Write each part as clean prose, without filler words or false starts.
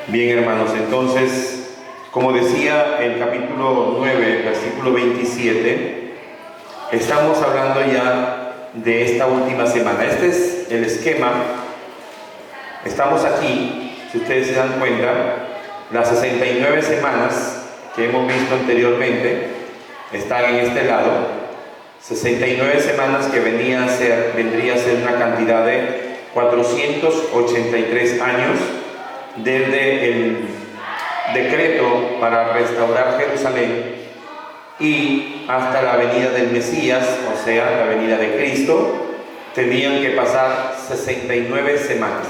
Bien, hermanos, entonces, como decía el capítulo 9, versículo 27, estamos hablando ya de esta última semana. Este es el esquema. Estamos aquí, si ustedes se dan cuenta, las 69 semanas que hemos visto anteriormente están en este lado. 69 semanas que vendría a ser una cantidad de 483 años desde el decreto para restaurar Jerusalén y hasta la venida del Mesías, o sea, la venida de Cristo. Tenían que pasar 69 semanas.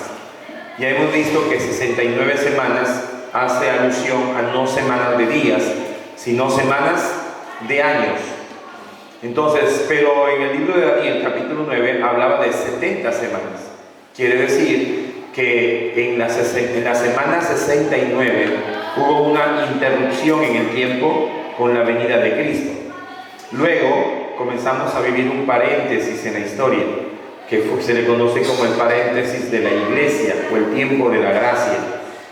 Ya hemos visto que 69 semanas hace alusión a no semanas de días, sino semanas de años. Entonces, pero en el libro de Daniel, capítulo 9, hablaba de 70 semanas. Quiere decir que en la semana 69 hubo una interrupción en el tiempo con la venida de Cristo. Luego comenzamos a vivir un paréntesis en la historia, que se le conoce como el paréntesis de la iglesia o el tiempo de la gracia.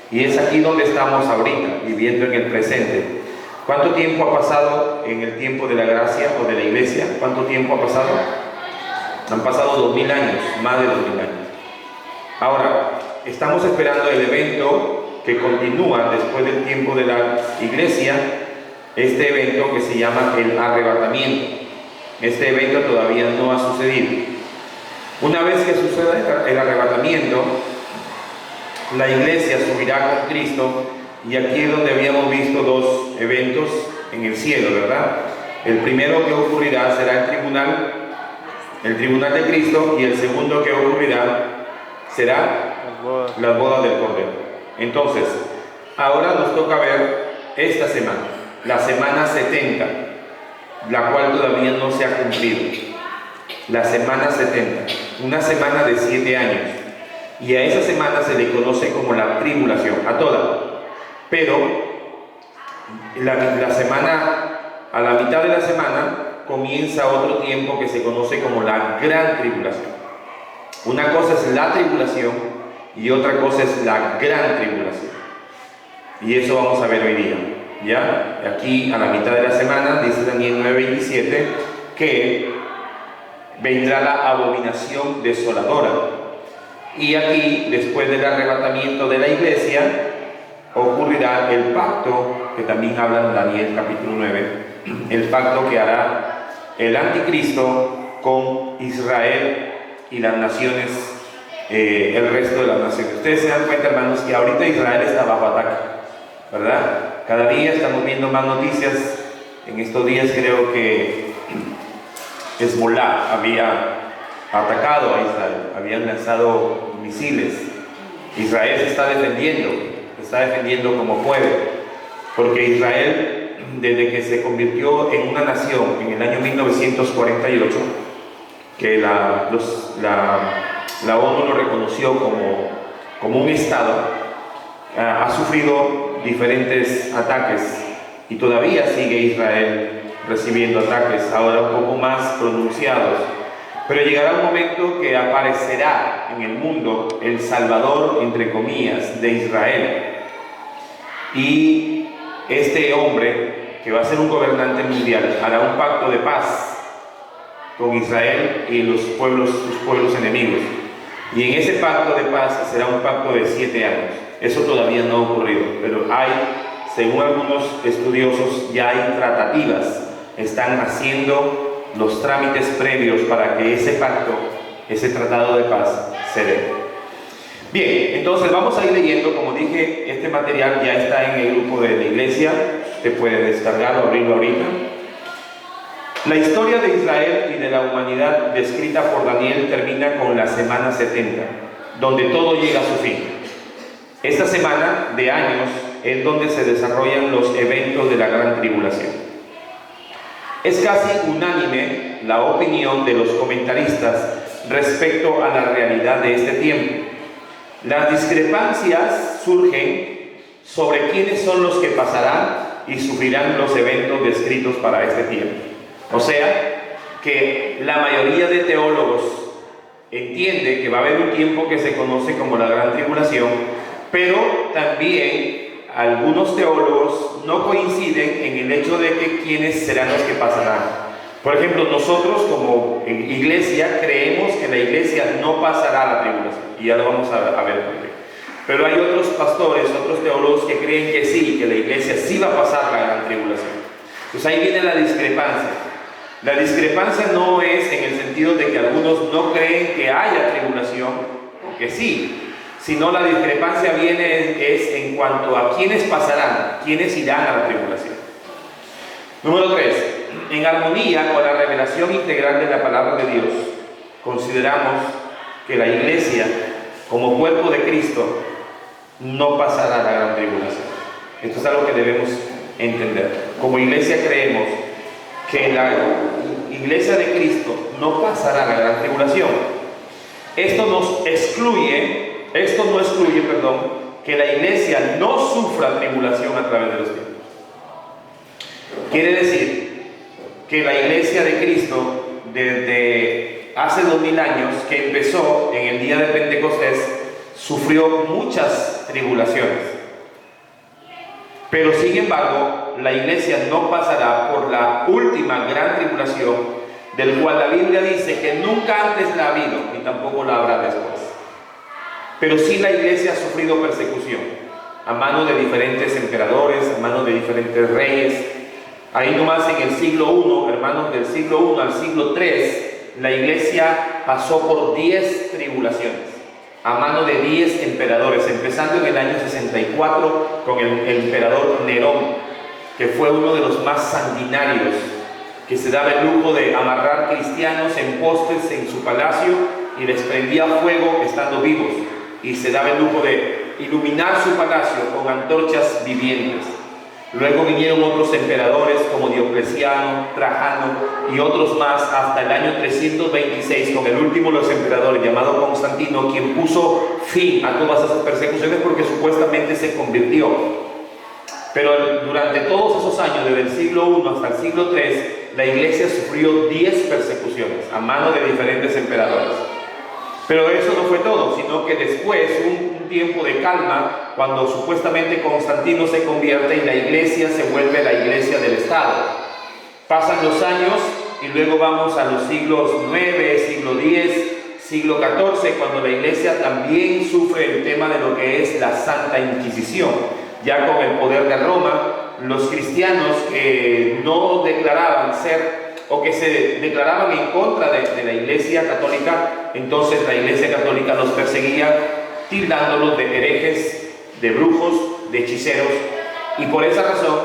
Y es aquí donde estamos ahorita, viviendo en el presente. ¿Cuánto tiempo ha pasado en el tiempo de la gracia o de la iglesia? ¿Cuánto tiempo ha pasado? Han pasado 2000 años, más de 2000 años. Ahora, estamos esperando el evento que continúa después del tiempo de la iglesia, este evento que se llama el arrebatamiento. Este evento todavía no ha sucedido. Una vez que suceda el arrebatamiento, la iglesia subirá con Cristo, y aquí es donde habíamos visto dos eventos en el cielo, ¿verdad? El primero que ocurrirá será el tribunal de Cristo, y el segundo que ocurrirá será las bodas del Cordero. Entonces, ahora nos toca ver esta semana, la semana 70, la cual todavía no se ha cumplido. La semana 70, una semana de 7 años. Y a esa semana se le conoce como la tribulación, a toda. Pero la semana, a la mitad de la semana, comienza otro tiempo que se conoce como la gran tribulación. Una cosa es la tribulación y otra cosa es la gran tribulación. Y eso vamos a ver hoy día. ¿Ya? Aquí a la mitad de la semana, dice Daniel 9:27, que vendrá la abominación desoladora. Y aquí, después del arrebatamiento de la iglesia, ocurrirá el pacto, que también habla en Daniel capítulo 9, el pacto que hará el anticristo con Israel y las naciones, el resto de las naciones. Ustedes se dan cuenta, hermanos, que ahorita Israel está bajo ataque, ¿verdad? Cada día estamos viendo más noticias. En estos días creo que Hezbollah había atacado a Israel, habían lanzado misiles. Israel se está defendiendo como puede, porque Israel, desde que se convirtió en una nación en el año 1948, que la ONU lo reconoció como un estado, ha sufrido diferentes ataques, y todavía sigue Israel recibiendo ataques, ahora un poco más pronunciados. Pero llegará un momento que aparecerá en el mundo el Salvador, entre comillas, de Israel. Y este hombre, que va a ser un gobernante mundial, hará un pacto de paz con Israel y sus pueblos enemigos. Y en ese pacto de paz será un pacto de 7 años. Eso todavía no ha ocurrido, pero según algunos estudiosos, ya hay tratativas. Están haciendo los trámites previos para que ese pacto, ese tratado de paz, se dé. Bien, entonces vamos a ir leyendo. Como dije, este material ya está en el grupo de la iglesia. Usted puede descargarlo, abrirlo ahorita. La historia de Israel y de la humanidad descrita por Daniel termina con la semana 70, donde todo llega a su fin. Esta semana de años es donde se desarrollan los eventos de la gran tribulación. Es casi unánime la opinión de los comentaristas respecto a la realidad de este tiempo. Las discrepancias surgen sobre quiénes son los que pasarán y sufrirán los eventos descritos para este tiempo. O sea, que la mayoría de teólogos entiende que va a haber un tiempo que se conoce como la gran tribulación, Pero también algunos teólogos no coinciden en el hecho de que quiénes serán los que pasarán. Por ejemplo, nosotros como iglesia creemos que la iglesia no pasará la tribulación, y ya lo vamos a ver por qué. Pero hay otros pastores, otros teólogos que creen que sí, que la iglesia sí va a pasar la gran tribulación. Pues ahí viene la discrepancia. La discrepancia no es en el sentido de que algunos no creen que haya tribulación, porque sí, sino la discrepancia viene es en cuanto a quiénes pasarán, quiénes irán a la tribulación. Número 3. En armonía con la revelación integral de la palabra de Dios, consideramos que la iglesia, como cuerpo de Cristo, no pasará la gran tribulación. Esto es algo que debemos entender. Como iglesia creemos que la iglesia de Cristo no pasará la gran tribulación. Esto no excluye, que la iglesia no sufra tribulación a través de los tiempos. Quiere decir que la iglesia de Cristo, desde hace 2000 años, que empezó en el día de Pentecostés, sufrió muchas tribulaciones. Pero sin embargo, la iglesia no pasará por la última gran tribulación, del cual la Biblia dice que nunca antes la ha habido, ni tampoco la habrá después. Pero sí la iglesia ha sufrido persecución, a manos de diferentes emperadores, a manos de diferentes reyes. Ahí nomás en el siglo I, hermanos, del siglo I al siglo III, la iglesia pasó por 10 tribulaciones, a mano de 10 emperadores, empezando en el año 64 con el emperador Nerón, que fue uno de los más sanguinarios, que se daba el lujo de amarrar cristianos en postes en su palacio y les prendía fuego estando vivos, y se daba el lujo de iluminar su palacio con antorchas vivientes. Luego vinieron otros emperadores como Diocleciano, Trajano y otros más hasta el año 326, con el último de los emperadores llamado Constantino, quien puso fin a todas esas persecuciones porque supuestamente se convirtió. Pero durante todos esos años, desde el siglo I hasta el siglo III, la iglesia sufrió 10 persecuciones a manos de diferentes emperadores. Pero eso no fue todo, sino que después, un tiempo de calma, cuando supuestamente Constantino se convierte y la iglesia se vuelve la iglesia del Estado. Pasan los años y luego vamos a los siglos IX, siglo X, siglo XIV, cuando la iglesia también sufre el tema de lo que es la Santa Inquisición. Ya con el poder de Roma, los cristianos que no declaraban ser o que se declaraban en contra de la iglesia católica, entonces la iglesia católica los perseguía, tildándolos de herejes, de brujos, de hechiceros, y por esa razón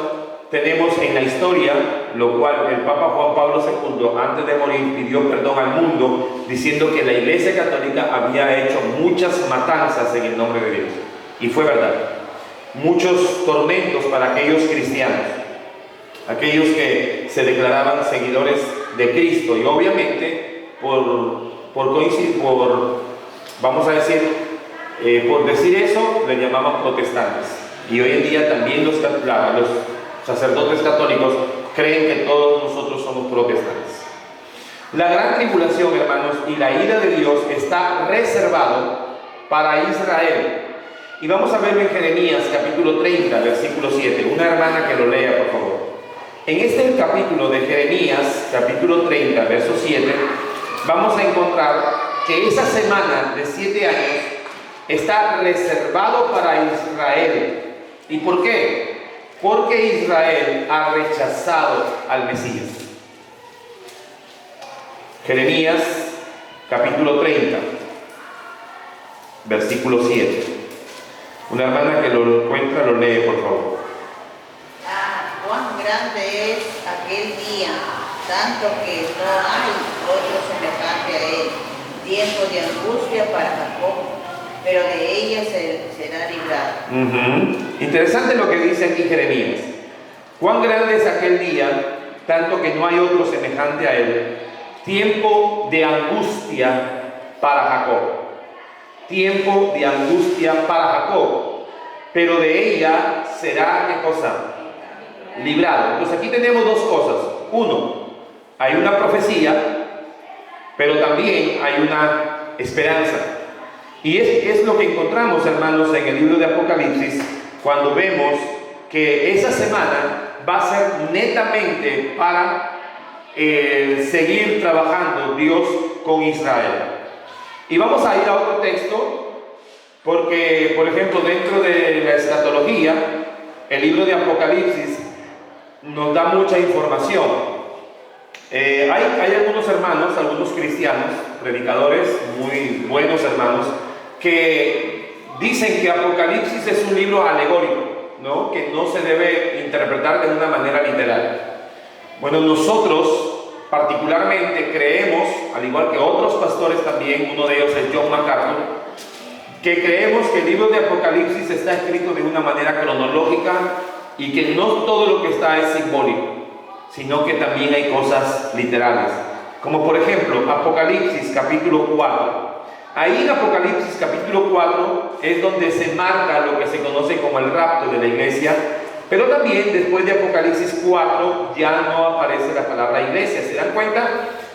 tenemos en la historia, lo cual el Papa Juan Pablo II, antes de morir, pidió perdón al mundo, diciendo que la iglesia católica había hecho muchas matanzas en el nombre de Dios, y fue verdad. Muchos tormentos para aquellos cristianos, aquellos que se declaraban seguidores de Cristo, y obviamente vamos a decir, por decir eso, le llamaban protestantes. Y hoy en día también los sacerdotes católicos creen que todos nosotros somos protestantes. La gran tribulación, hermanos, y la ira de Dios está reservado para Israel. Y vamos a verlo en Jeremías capítulo 30, versículo 7. Una hermana que lo lea, por favor. En este capítulo de Jeremías, capítulo 30, verso 7, vamos a encontrar que esa semana de 7 años está reservado para Israel. ¿Y por qué? Porque Israel ha rechazado al Mesías. Jeremías, capítulo 30, versículo 7. Una hermana que lo encuentra, lo lee, por favor. Cuán grande es aquel día, tanto que no hay otro semejante a él. Tiempo de angustia para Jacob, pero de ella será librado. Interesante lo que dice aquí Jeremías. Cuán grande es aquel día, tanto que no hay otro semejante a él. Tiempo de angustia para Jacob. Tiempo de angustia para Jacob, pero de ella será, ¿qué cosa? Librado. Entonces aquí tenemos dos cosas. Uno, hay una profecía, pero también hay una esperanza. Y es lo que encontramos, hermanos, en el libro de Apocalipsis, cuando vemos que esa semana va a ser netamente para seguir trabajando Dios con Israel. Y vamos a ir a otro texto, porque, por ejemplo, dentro de la escatología, el libro de Apocalipsis nos da mucha información. Hay algunos hermanos, algunos cristianos, predicadores, muy buenos hermanos, que dicen que Apocalipsis es un libro alegórico, ¿no? Que no se debe interpretar de una manera literal. Bueno, nosotros particularmente creemos, al igual que otros pastores también, uno de ellos es John MacArthur, que creemos que el libro de Apocalipsis está escrito de una manera cronológica y que no todo lo que está es simbólico, sino que también hay cosas literales. Como por ejemplo, Apocalipsis capítulo 4. Ahí en Apocalipsis capítulo 4 es donde se marca lo que se conoce como el rapto de la iglesia. Pero también después de Apocalipsis 4 ya no aparece la palabra iglesia. ¿Se dan cuenta?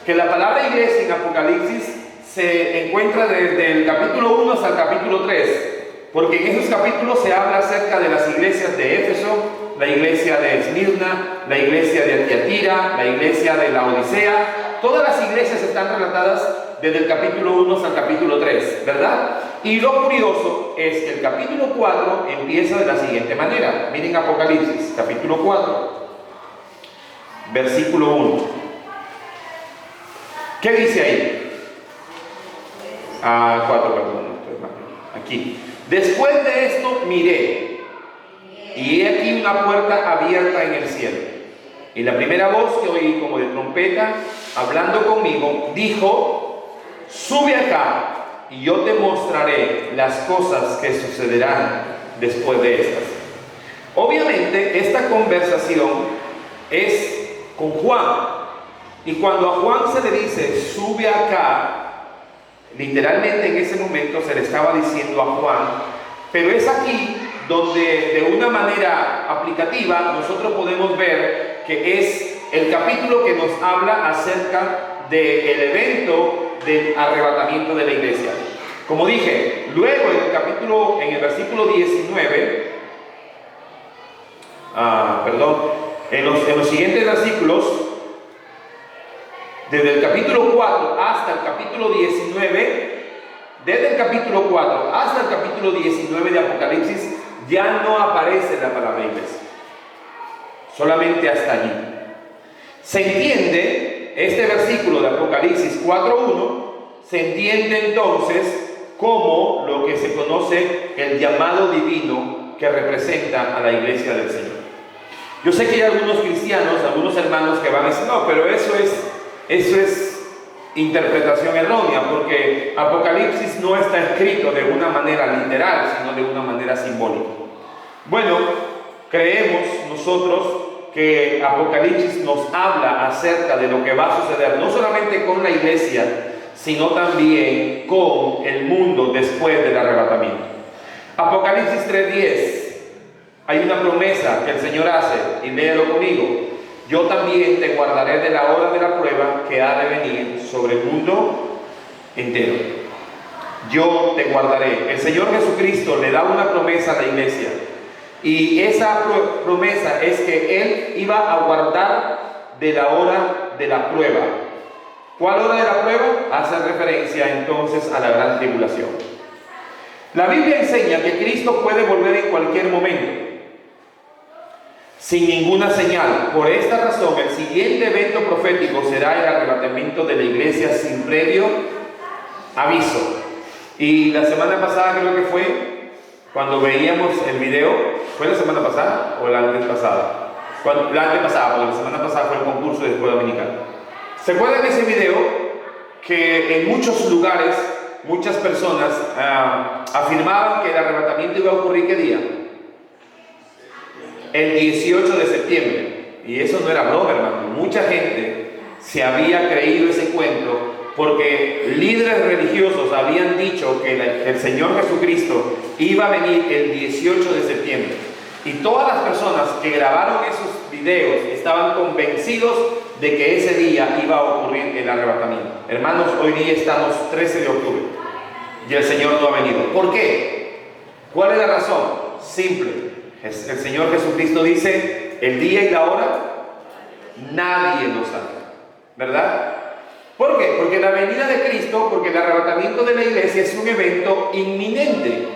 Que la palabra iglesia en Apocalipsis se encuentra desde el capítulo 1 hasta el capítulo 3. Porque en esos capítulos se habla acerca de las iglesias de Éfeso, la iglesia de Esmirna, la iglesia de Tiatira, la iglesia de la Odisea. Todas las iglesias están relatadas desde el capítulo 1 hasta el capítulo 3, ¿verdad? Y lo curioso es que el capítulo 4 empieza de la siguiente manera. Miren Apocalipsis, capítulo 4, versículo 1. ¿Qué dice ahí? 4, perdón, aquí. Después de esto miré, y he aquí una puerta abierta en el cielo. Y la primera voz que oí como de trompeta, hablando conmigo, dijo: sube acá, y yo te mostraré las cosas que sucederán después de estas. Obviamente, esta conversación es con Juan. Y cuando a Juan se le dice, sube acá, literalmente en ese momento se le estaba diciendo a Juan, pero es aquí donde de una manera aplicativa nosotros podemos ver que es el capítulo que nos habla acerca del evento del arrebatamiento de la iglesia. Como dije, luego en el versículo 19, en los siguientes versículos, desde el capítulo 4 hasta el capítulo 19, desde el capítulo 4 hasta el capítulo 19 de Apocalipsis, ya no aparece la palabra iglesia. Solamente hasta allí. Se entiende este versículo de Apocalipsis 4.1, se entiende entonces como lo que se conoce el llamado divino que representa a la iglesia del Señor. Yo sé que hay algunos cristianos, algunos hermanos que van a decir, no, pero eso es interpretación errónea, porque Apocalipsis no está escrito de una manera literal, sino de una manera simbólica. Bueno, creemos nosotros que Apocalipsis nos habla acerca de lo que va a suceder, no solamente con la iglesia, sino también con el mundo después del arrebatamiento. Apocalipsis 3.10, hay una promesa que el Señor hace, y léelo conmigo: yo también te guardaré de la hora de la prueba que ha de venir sobre el mundo entero. Yo te guardaré. El Señor Jesucristo le da una promesa a la iglesia, y esa promesa es que Él iba a guardar de la hora de la prueba. ¿Cuál hora de la prueba? Hace referencia entonces a la gran tribulación. La Biblia enseña que Cristo puede volver en cualquier momento, sin ninguna señal. Por esta razón, el siguiente evento profético será el arrebatamiento de la iglesia sin previo aviso. Y la semana pasada creo que fue, cuando veíamos el video, ¿fue la semana pasada o la antepasada? La antepasada, porque la semana pasada fue el concurso de escuela dominical. ¿Se acuerdan de ese video? Que en muchos lugares, muchas personas afirmaban que el arrebatamiento iba a ocurrir, ¿qué día? El 18 de septiembre. Y eso no era broma, hermano. Mucha gente se había creído ese cuento porque líderes religiosos habían dicho que el Señor Jesucristo iba a venir el 18 de septiembre. Y todas las personas que grabaron esos videos estaban convencidos de que ese día iba a ocurrir el arrebatamiento. Hermanos, hoy día estamos 13 de octubre. y el Señor no ha venido. ¿Por qué? ¿Cuál es la razón? Simple. El Señor Jesucristo dice, el día y la hora, nadie lo sabe. ¿Verdad? ¿Por qué? Porque la venida de Cristo, porque el arrebatamiento de la iglesia es un evento inminente.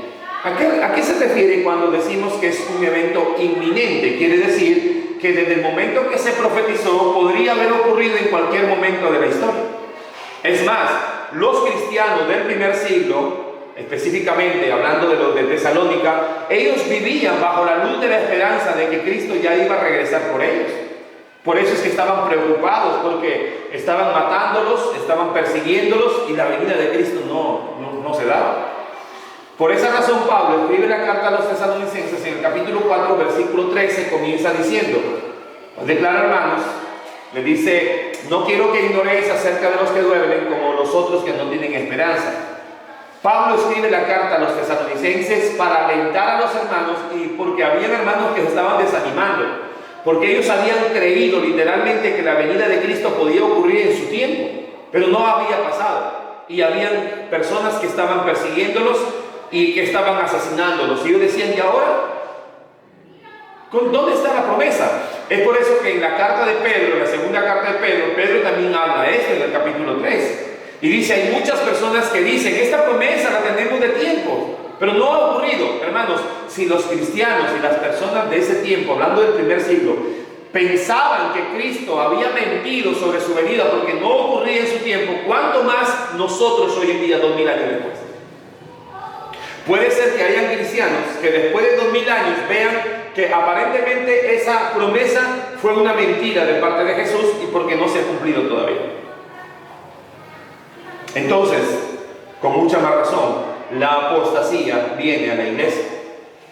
¿A qué se refiere cuando decimos que es un evento inminente? Quiere decir que desde el momento que se profetizó podría haber ocurrido en cualquier momento de la historia. Es más, los cristianos del primer siglo, específicamente hablando de los de Tesalónica, ellos vivían bajo la luz de la esperanza de que Cristo ya iba a regresar por ellos. Por eso es que estaban preocupados, porque estaban matándolos, estaban persiguiéndolos y la venida de Cristo no se daba. Por esa razón Pablo escribe la carta a los tesalonicenses en el capítulo 4, versículo 13, comienza diciendo, declara, hermanos, le dice, no quiero que ignoréis acerca de los que duermen como los otros que no tienen esperanza. Pablo escribe la carta a los tesalonicenses para alentar a los hermanos, y porque había hermanos que se estaban desanimando, porque ellos habían creído literalmente que la venida de Cristo podía ocurrir en su tiempo, pero no había pasado, y habían personas que estaban persiguiéndolos y que estaban asesinándolos, y ellos decían, ¿y ahora? ¿Dónde está la promesa? Es por eso que en la carta de Pedro, en la segunda carta de Pedro, Pedro también habla esto en el capítulo 3, y dice, hay muchas personas que dicen, esta promesa la tenemos de tiempo, pero no ha ocurrido. Hermanos, si los cristianos y las personas de ese tiempo, hablando del primer siglo, pensaban que Cristo había mentido sobre su venida porque no ocurría en su tiempo, ¿cuánto más nosotros hoy en día, 2000 años después? Puede ser que hayan cristianos que después de 2000 años vean que aparentemente esa promesa fue una mentira de parte de Jesús y porque no se ha cumplido todavía. Entonces, con mucha más razón, la apostasía viene a la iglesia.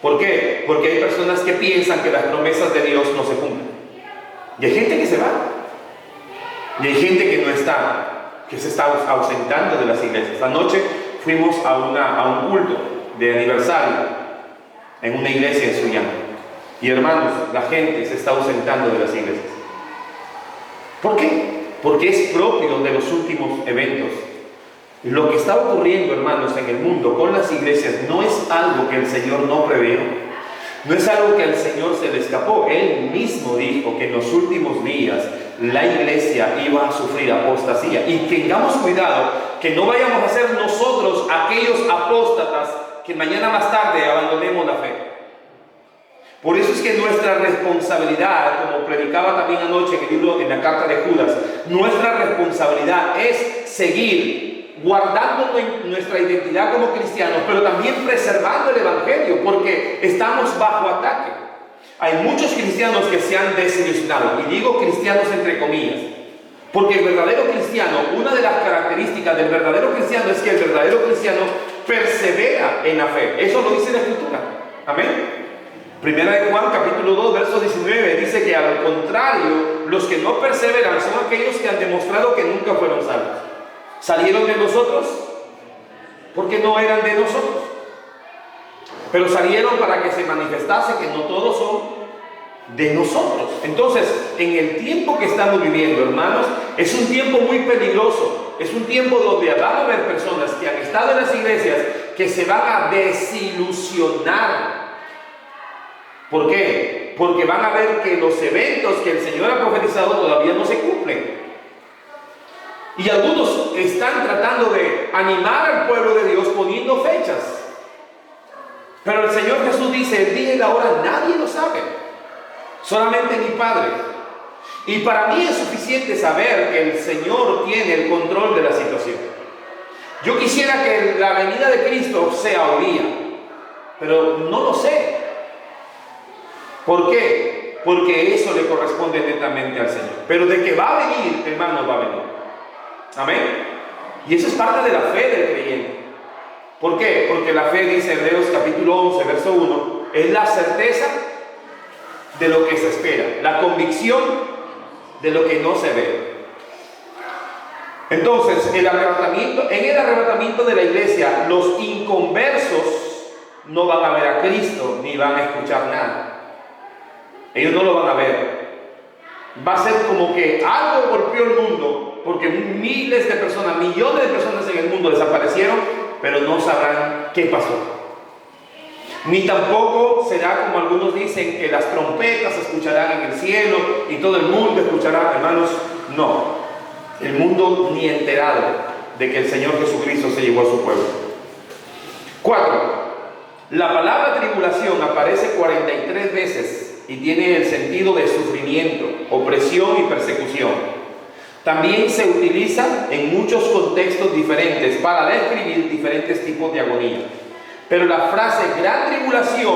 ¿Por qué? Porque hay personas que piensan que las promesas de Dios no se cumplen. Y hay gente que se va. Y hay gente que no está, que se está ausentando de las iglesias. Esta noche fuimos a un culto de aniversario en una iglesia en Sullana. Y hermanos, la gente se está ausentando de las iglesias. ¿Por qué? Porque es propio de los últimos eventos. Lo que está ocurriendo, hermanos, en el mundo con las iglesias no es algo que el Señor no previó. No es algo que al Señor se le escapó. Él mismo dijo que en los últimos días la iglesia iba a sufrir apostasía. Y tengamos cuidado que no vayamos a ser nosotros aquellos apóstatas que mañana más tarde abandonemos la fe. Por eso es que nuestra responsabilidad, como predicaba también anoche en el libro, en la carta de Judas, nuestra responsabilidad es seguir guardando nuestra identidad como cristianos, pero también preservando el evangelio, porque estamos bajo ataque. Hay muchos cristianos que se han desilusionado, y digo cristianos entre comillas, porque el verdadero cristiano, una de las características del verdadero cristiano es que el verdadero cristiano persevera en la fe. Eso lo dice la Escritura. Amén. Primera de Juan, capítulo 2, verso 19, dice que al contrario, los que no perseveran son aquellos que han demostrado que nunca fueron salvos. ¿Salieron de nosotros? Porque no eran de nosotros. Pero salieron para que se manifestase que no todos son de nosotros. Entonces, en el tiempo que estamos viviendo, hermanos, es un tiempo muy peligroso. Es un tiempo donde van a haber personas que han estado en las iglesias que se van a desilusionar. ¿Por qué? Porque van a ver que los eventos que el Señor ha profetizado todavía no se cumplen. Y algunos están tratando de animar al pueblo de Dios poniendo fechas. Pero el Señor Jesús dice, el día y la hora nadie lo sabe, solamente mi Padre. Y para mí es suficiente saber que el Señor tiene el control de la situación. Yo quisiera que la venida de Cristo sea hoy día, pero no lo sé. ¿Por qué? Porque eso le corresponde netamente al Señor. Pero de que va a venir, hermano, va a venir. Amén. Y eso es parte de la fe del creyente. ¿Por qué? Porque la fe, dice Hebreos capítulo 11, verso 1, es la certeza de lo que se espera, la convicción de lo que no se ve. Entonces, en el arrebatamiento de la iglesia, los inconversos no van a ver a Cristo ni van a escuchar nada. Ellos no lo van a ver. Va a ser como que algo golpeó el mundo, porque miles de personas, millones de personas en el mundo desaparecieron, pero no sabrán qué pasó. Ni tampoco será como algunos dicen, que las trompetas se escucharán en el cielo y todo el mundo escuchará. Hermanos, no. El mundo ni enterado de que el Señor Jesucristo se llevó a su pueblo. 4. La palabra tribulación aparece 43 veces y tiene el sentido de sufrimiento, opresión y persecución. También se utiliza en muchos contextos diferentes para describir diferentes tipos de agonía. Pero la frase gran tribulación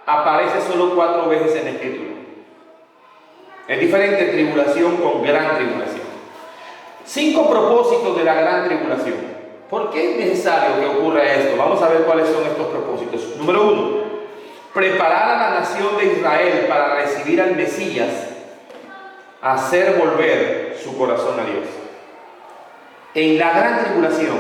aparece solo 4 veces en la Escritura. Es diferente tribulación con gran tribulación. 5 propósitos de la gran tribulación. ¿Por qué es necesario que ocurra esto? Vamos a ver cuáles son estos propósitos. Número 1. Preparar a la nación de Israel para recibir al Mesías, hacer volver su corazón a Dios. En la gran tribulación,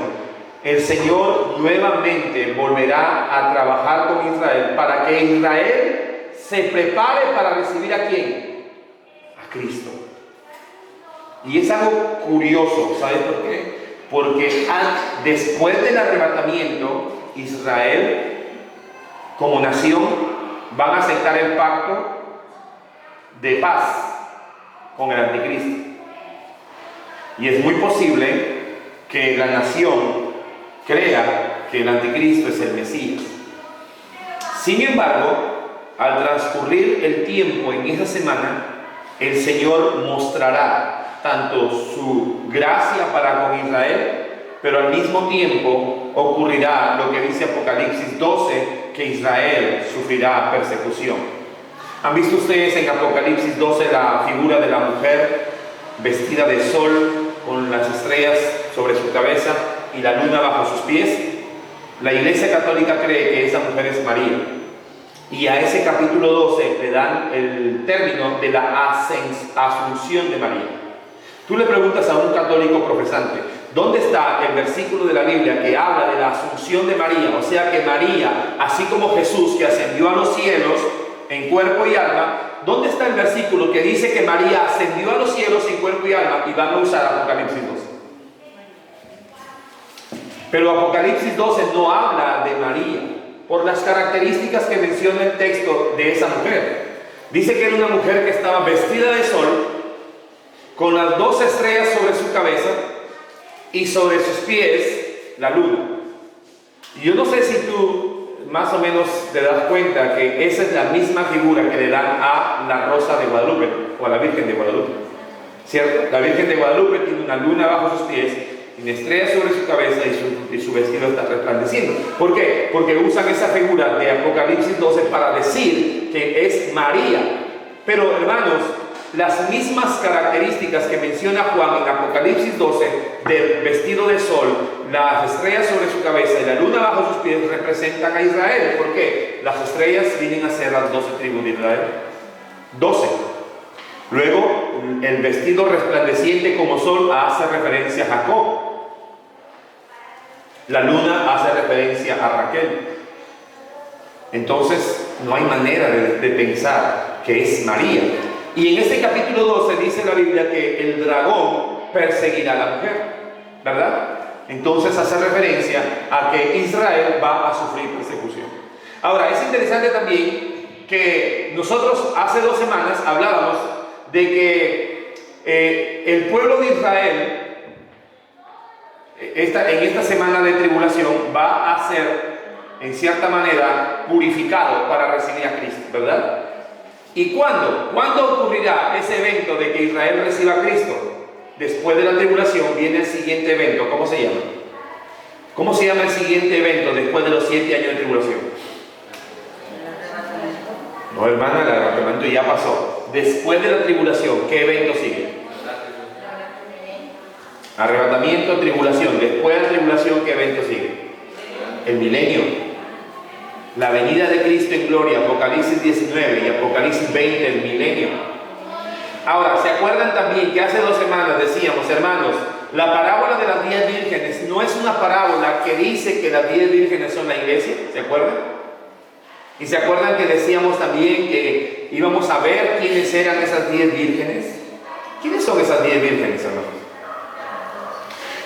el Señor nuevamente volverá a trabajar con Israel para que Israel se prepare para recibir ¿a quién? A Cristo. Y es algo curioso, ¿sabes por qué? Porque después del arrebatamiento, Israel como nación van a aceptar el pacto de paz con el anticristo. Y es muy posible que la nación crea que el anticristo es el Mesías. Sin embargo, al transcurrir el tiempo en esa semana, el Señor mostrará tanto su gracia para con Israel, pero al mismo tiempo ocurrirá lo que dice Apocalipsis 12, que Israel sufrirá persecución. ¿Han visto ustedes en Apocalipsis 12 la figura de la mujer vestida de sol con las estrellas sobre su cabeza y la luna bajo sus pies? La Iglesia Católica cree que esa mujer es María, y a ese capítulo 12 le dan el término de la asunción de María. Tú le preguntas a un católico profesante, ¿dónde está el versículo de la Biblia que habla de la asunción de María? O sea que María, así como Jesús que ascendió a los cielos en cuerpo y alma, ¿dónde está el versículo que dice que María ascendió a los cielos en cuerpo y alma? Y van a usar Apocalipsis 12. Pero Apocalipsis 12 no habla de María por las características que menciona el texto de esa mujer. Dice que era una mujer que estaba vestida de sol, con las 2 estrellas sobre su cabeza y sobre sus pies la luna. Y yo no sé si tú más o menos te das cuenta que esa es la misma figura que le dan a la Rosa de Guadalupe o a la Virgen de Guadalupe, ¿cierto? La Virgen de Guadalupe tiene una luna bajo sus pies, tiene estrellas sobre su cabeza y su vestido está resplandeciendo. ¿Por qué? Porque usan esa figura de Apocalipsis 12 para decir que es María. Pero hermanos, las mismas características que menciona Juan en Apocalipsis 12 del vestido de sol, las estrellas sobre su cabeza y la luna bajo sus pies representan a Israel. ¿Por qué? Las estrellas vienen a ser las 12 tribus de Israel. 12. Luego, el vestido resplandeciente como sol hace referencia a Jacob. La luna hace referencia a Raquel. Entonces, no hay manera de pensar que es María. Y en este capítulo 12 dice la Biblia que el dragón perseguirá a la mujer, ¿verdad? Entonces hace referencia a que Israel va a sufrir persecución. Ahora, es interesante también que nosotros hace 2 semanas hablábamos de que el pueblo de Israel en esta semana de tribulación va a ser en cierta manera purificado para recibir a Cristo, ¿verdad? ¿Y cuándo? ¿Cuándo ocurrirá ese evento de que Israel reciba a Cristo? Después de la tribulación viene el siguiente evento. ¿Cómo se llama? ¿Cómo se llama el siguiente evento después de los 7 años de tribulación? No, hermana, el arrebatamiento ya pasó. Después de la tribulación, ¿qué evento sigue? Arrebatamiento, tribulación. Después de la tribulación, ¿qué evento sigue? El milenio. La venida de Cristo en gloria, Apocalipsis 19 y Apocalipsis 20, el milenio. Ahora, ¿se acuerdan también que hace 2 semanas decíamos, hermanos, la parábola de las 10 vírgenes no es una parábola que dice que las 10 vírgenes son la iglesia? ¿Se acuerdan? Y se acuerdan que decíamos también que íbamos a ver quiénes eran esas 10 vírgenes. ¿Quiénes son esas 10 vírgenes, hermanos?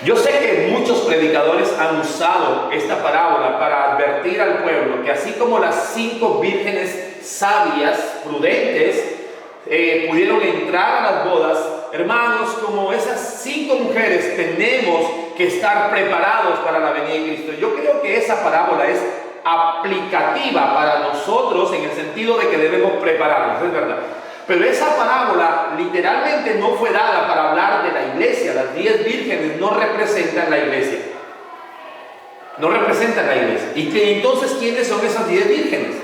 Yo sé que muchos muchos predicadores han usado esta parábola para advertir al pueblo que así como las 5 vírgenes sabias, prudentes, pudieron entrar a las bodas, hermanos, como esas 5 mujeres tenemos que estar preparados para la venida de Cristo. Yo creo que esa parábola es aplicativa para nosotros en el sentido de que debemos prepararnos, es verdad. Pero esa parábola literalmente no fue dada para hablar de la iglesia. Las 10 vírgenes no representan la iglesia. No representan la iglesia. ¿Y entonces quiénes son esas 10 vírgenes?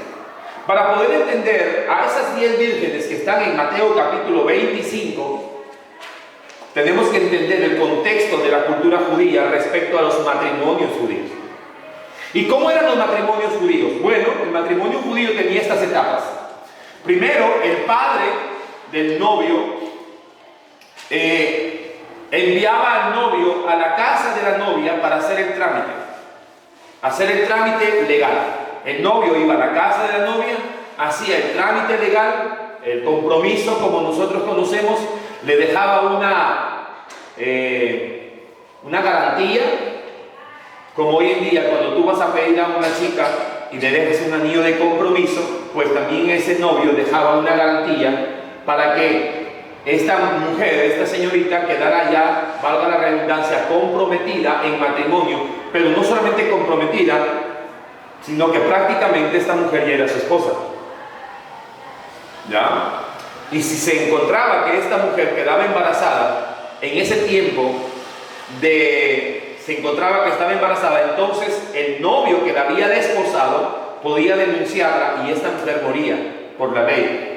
Para poder entender a esas 10 vírgenes que están en Mateo capítulo 25, tenemos que entender el contexto de la cultura judía respecto a los matrimonios judíos. ¿Y cómo eran los matrimonios judíos? Bueno, el matrimonio judío tenía estas etapas. Primero, el padre del novio enviaba al novio a la casa de la novia para hacer el trámite legal. El novio iba a la casa de la novia, hacía el trámite legal, el compromiso como nosotros conocemos, le dejaba una garantía, como hoy en día cuando tú vas a pedir a una chica y le dejas un anillo de compromiso, pues también ese novio dejaba una garantía para que esta mujer, esta señorita, quedara ya, valga la redundancia, comprometida en matrimonio, pero no solamente comprometida, sino que prácticamente esta mujer ya era su esposa. ¿Ya? Y si se encontraba que esta mujer quedaba embarazada, en ese tiempo se encontraba que estaba embarazada, entonces el novio que la había desposado podía denunciarla y esta mujer moría por la ley.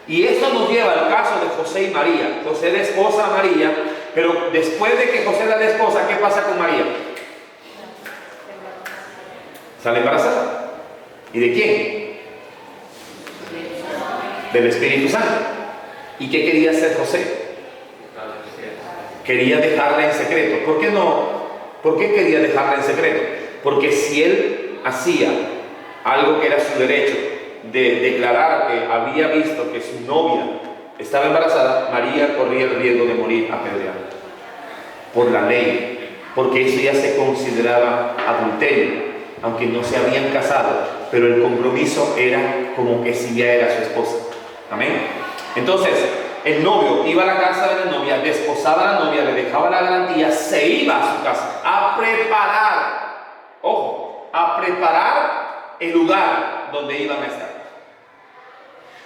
Y esto nos lleva al caso de José y María. José desposa a María, pero después de que José la desposa, ¿qué pasa con María? Sale embarazada. ¿Y de quién? Del Espíritu Santo. ¿Y qué quería hacer José? Quería dejarla en secreto. ¿Por qué no? ¿Por qué quería dejarla en secreto? Porque si él hacía algo que era su derecho, de declarar que había visto que su novia estaba embarazada, María corría el riesgo de morir apedreada por la ley, porque eso ya se consideraba adulterio, aunque no se habían casado, pero el compromiso era como que si ya era su esposa. Amén. Entonces el novio iba a la casa de la novia, desposaba a la novia, le dejaba la garantía, se iba a su casa a preparar, ojo, a preparar el lugar donde iban a estar.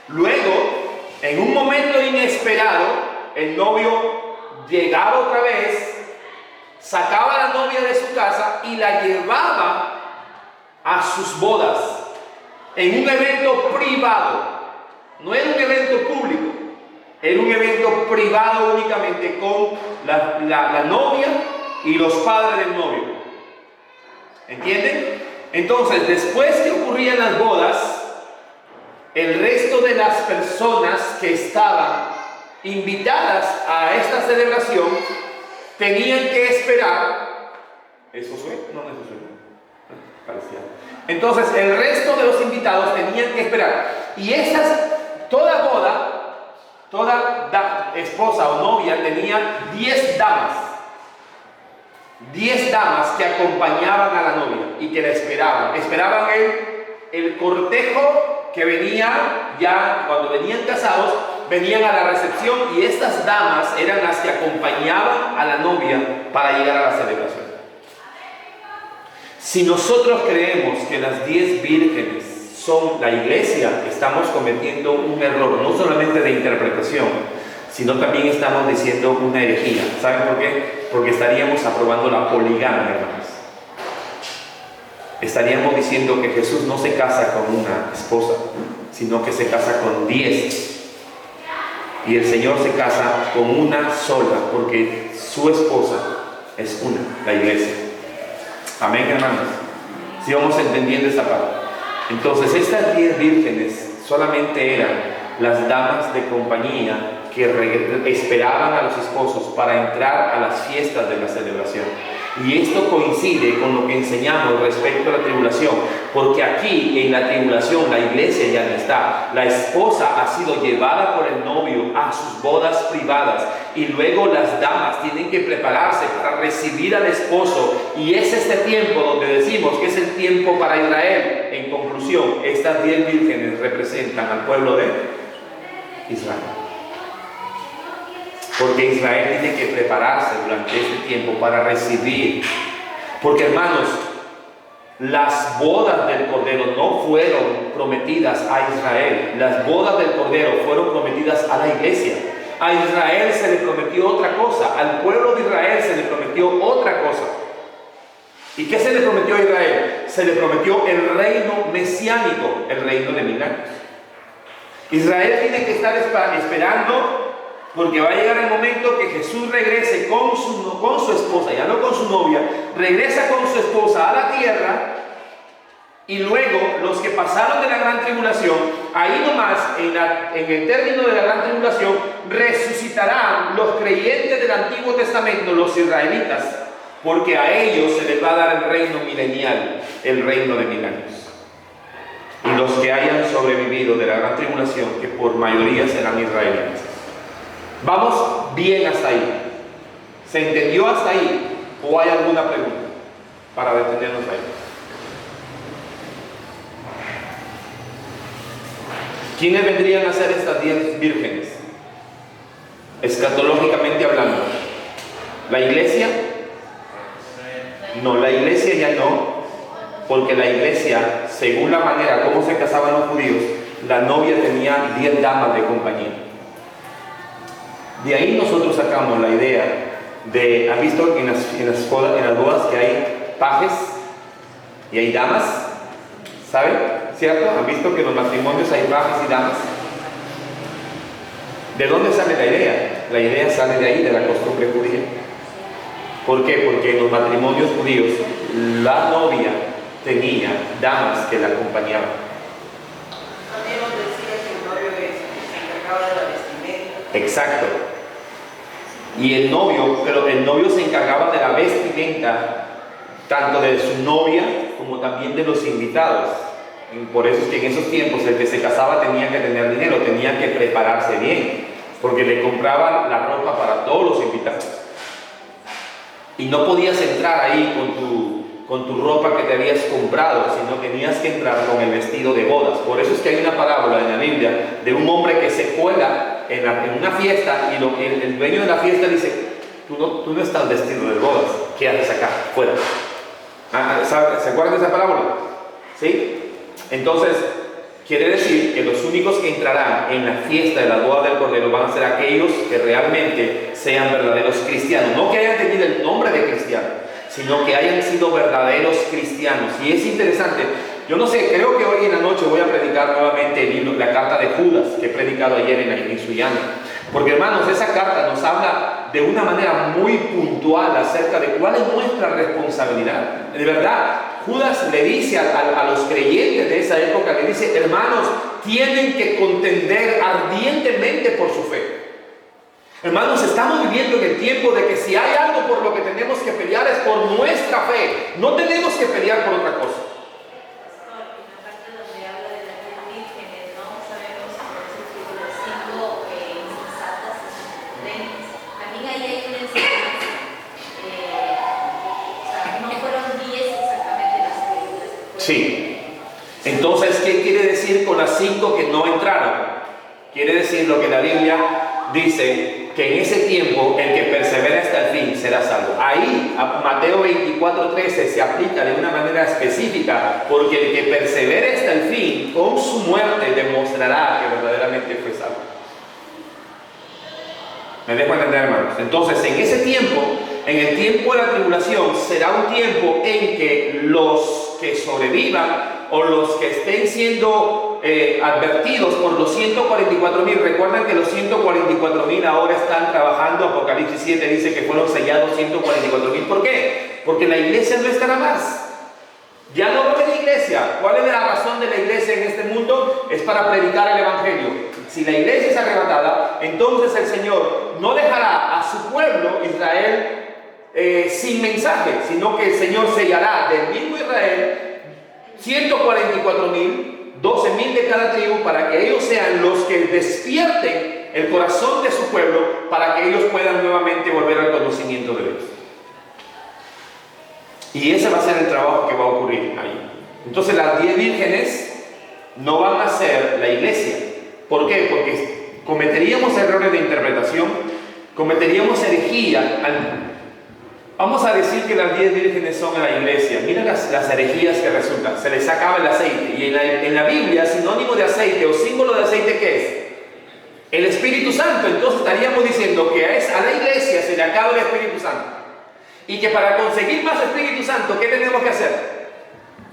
Luego, en un momento inesperado, el novio llegaba otra vez, sacaba a la novia de su casa y la llevaba a sus bodas, en un evento privado. No era un evento público, era un evento privado únicamente con la novia y los padres del novio. ¿Entienden? Entonces, después que ocurrían las bodas, el resto de las personas que estaban invitadas a esta celebración tenían que esperar. ¿Eso fue? No, eso fue. Parecía. Entonces, el resto de los invitados tenían que esperar. Y toda boda, toda esposa o novia tenía 10 damas. 10 damas que acompañaban a la novia y que la esperaban. Esperaban el cortejo que venía ya cuando venían casados, venían a la recepción y estas damas eran las que acompañaban a la novia para llegar a la celebración. Si nosotros creemos que las 10 vírgenes son la iglesia, estamos cometiendo un error, no solamente de interpretación, sino también estamos diciendo una herejía. ¿Saben por qué? Porque estaríamos aprobando la poligamia, hermanos. Estaríamos diciendo que Jesús no se casa con una esposa, sino que se casa con 10. Y el Señor se casa con una sola, porque su esposa es una, la iglesia. Amén, hermanos. Si vamos entendiendo esta parte. Entonces, estas 10 vírgenes solamente eran las damas de compañía que esperaban a los esposos para entrar a las fiestas de la celebración. Y esto coincide con lo que enseñamos respecto a la tribulación, porque aquí en la tribulación la iglesia ya no está. La esposa ha sido llevada por el novio a sus bodas privadas y luego las damas tienen que prepararse para recibir al esposo, y es este tiempo donde decimos que es el tiempo para Israel. En conclusión, estas 10 vírgenes representan al pueblo de Israel. Porque Israel tiene que prepararse durante este tiempo para recibir. Porque, hermanos, las bodas del Cordero no fueron prometidas a Israel. Las bodas del Cordero fueron prometidas a la iglesia. A Israel se le prometió otra cosa. Al pueblo de Israel se le prometió otra cosa. ¿Y qué se le prometió a Israel? Se le prometió el reino mesiánico, el reino de milagros. Israel tiene que estar esperando, porque va a llegar el momento que Jesús regrese con su esposa, ya no con su novia, regresa con su esposa a la tierra, y luego los que pasaron de la gran tribulación, ahí nomás, en el término de la gran tribulación, resucitarán los creyentes del Antiguo Testamento, los israelitas, porque a ellos se les va a dar el reino milenial, el reino de milagros. Y los que hayan sobrevivido de la gran tribulación, que por mayoría serán israelitas. ¿Vamos bien hasta ahí? ¿Se entendió hasta ahí? ¿O hay alguna pregunta para detenernos ahí? ¿Quiénes vendrían a ser estas 10 vírgenes? Escatológicamente hablando. ¿La iglesia? No, la iglesia ya no, porque la iglesia, según la manera como se casaban los judíos, la novia tenía 10 damas de compañía. De ahí nosotros sacamos la idea de, ¿han visto en las bodas que hay pajes y hay damas? ¿Saben? ¿Cierto? ¿Han visto que en los matrimonios hay pajes y damas? ¿De dónde sale la idea? La idea sale de ahí, de la costumbre judía. ¿Por qué? Porque en los matrimonios judíos la novia tenía damas que la acompañaban. También nos decía que el novio se encargaba de la vestimenta. Exacto. Y el novio se encargaba de la vestimenta, tanto de su novia como también de los invitados. Por eso es que en esos tiempos el que se casaba tenía que tener dinero, tenía que prepararse bien, porque le compraban la ropa para todos los invitados. Y no podías entrar ahí con tu ropa que te habías comprado, sino tenías que entrar con el vestido de bodas. Por eso es que hay una parábola en la Biblia de un hombre que se cuela en una fiesta, y el dueño de la fiesta dice: tú no estás vestido de bodas, ¿qué haces acá? Fuera. ¿Se acuerdan de esa parábola? ¿Sí? Entonces, quiere decir que los únicos que entrarán en la fiesta de la boda del Cordero van a ser aquellos que realmente sean verdaderos cristianos. No que hayan tenido el nombre de cristiano, sino que hayan sido verdaderos cristianos. Y es interesante, yo no sé, creo que hoy en la noche voy a predicar nuevamente el libro, la carta de Judas, que he predicado ayer en Suyana. Porque, hermanos, esa carta nos habla de una manera muy puntual acerca de cuál es nuestra responsabilidad. De verdad, Judas le dice a los creyentes de esa época, le dice: hermanos, tienen que contender ardientemente por su fe. Hermanos, estamos viviendo en el tiempo de que si hay algo por lo que tenemos que pelear es por nuestra fe. No tenemos que pelear por otra cosa. Sí. Entonces, ¿qué quiere decir con las 5 que no entraron? Quiere decir lo que la Biblia dice, que en ese tiempo el que persevera hasta el fin será salvo. Ahí, Mateo 24:13 se aplica de una manera específica, porque el que persevere hasta el fin, con su muerte demostrará que verdaderamente fue salvo. ¿Me dejo entender, hermanos? Entonces, en ese tiempo, en el tiempo de la tribulación, será un tiempo en que los que sobrevivan o los que estén siendo advertidos por los 144,000, recuerden que los 144,000 ahora están trabajando. Apocalipsis 7 dice que fueron sellados 144,000. ¿Por qué? Porque la iglesia no estará más. Ya no va a haber iglesia. ¿Cuál es la razón de la iglesia en este mundo? Es para predicar el evangelio. Si la iglesia es arrebatada, entonces el Señor no dejará a su pueblo Israel sin mensaje, sino que el Señor sellará del mismo Israel 144,000, 12,000 de cada tribu, para que ellos sean los que despierten el corazón de su pueblo, para que ellos puedan nuevamente volver al conocimiento de Dios. Y ese va a ser el trabajo que va a ocurrir ahí. Entonces las 10 vírgenes no van a ser la iglesia. ¿Por qué? Porque cometeríamos errores de interpretación, cometeríamos herejía. Vamos a decir que las 10 vírgenes son la iglesia. Mira las herejías que resultan. Se les acaba el aceite. Y en la Biblia, sinónimo de aceite o símbolo de aceite, ¿qué es? El Espíritu Santo. Entonces estaríamos diciendo que a la iglesia se le acaba el Espíritu Santo. Y que para conseguir más Espíritu Santo, ¿qué tenemos que hacer?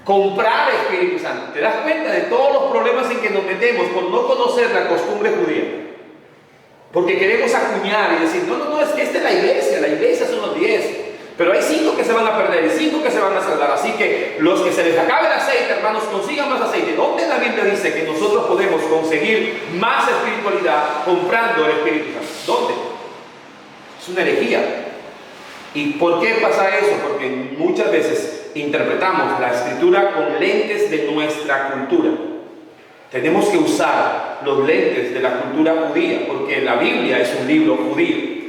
Comprar Espíritu Santo. ¿Te das cuenta de todos los problemas en que nos metemos por no conocer la costumbre judía? Porque queremos acuñar y decir, no, es que esta es la iglesia son los 10. Pero hay 5 que se van a perder y 5 que se van a salvar. Así que los que se les acabe el aceite, hermanos, consigan más aceite. ¿Dónde la Biblia dice que nosotros podemos conseguir más espiritualidad comprando el Espíritu Santo? ¿Dónde? Es una herejía. ¿Y por qué pasa eso? Porque muchas veces interpretamos la Escritura con lentes de nuestra cultura. Tenemos que usar los lentes de la cultura judía, porque la Biblia es un libro judío.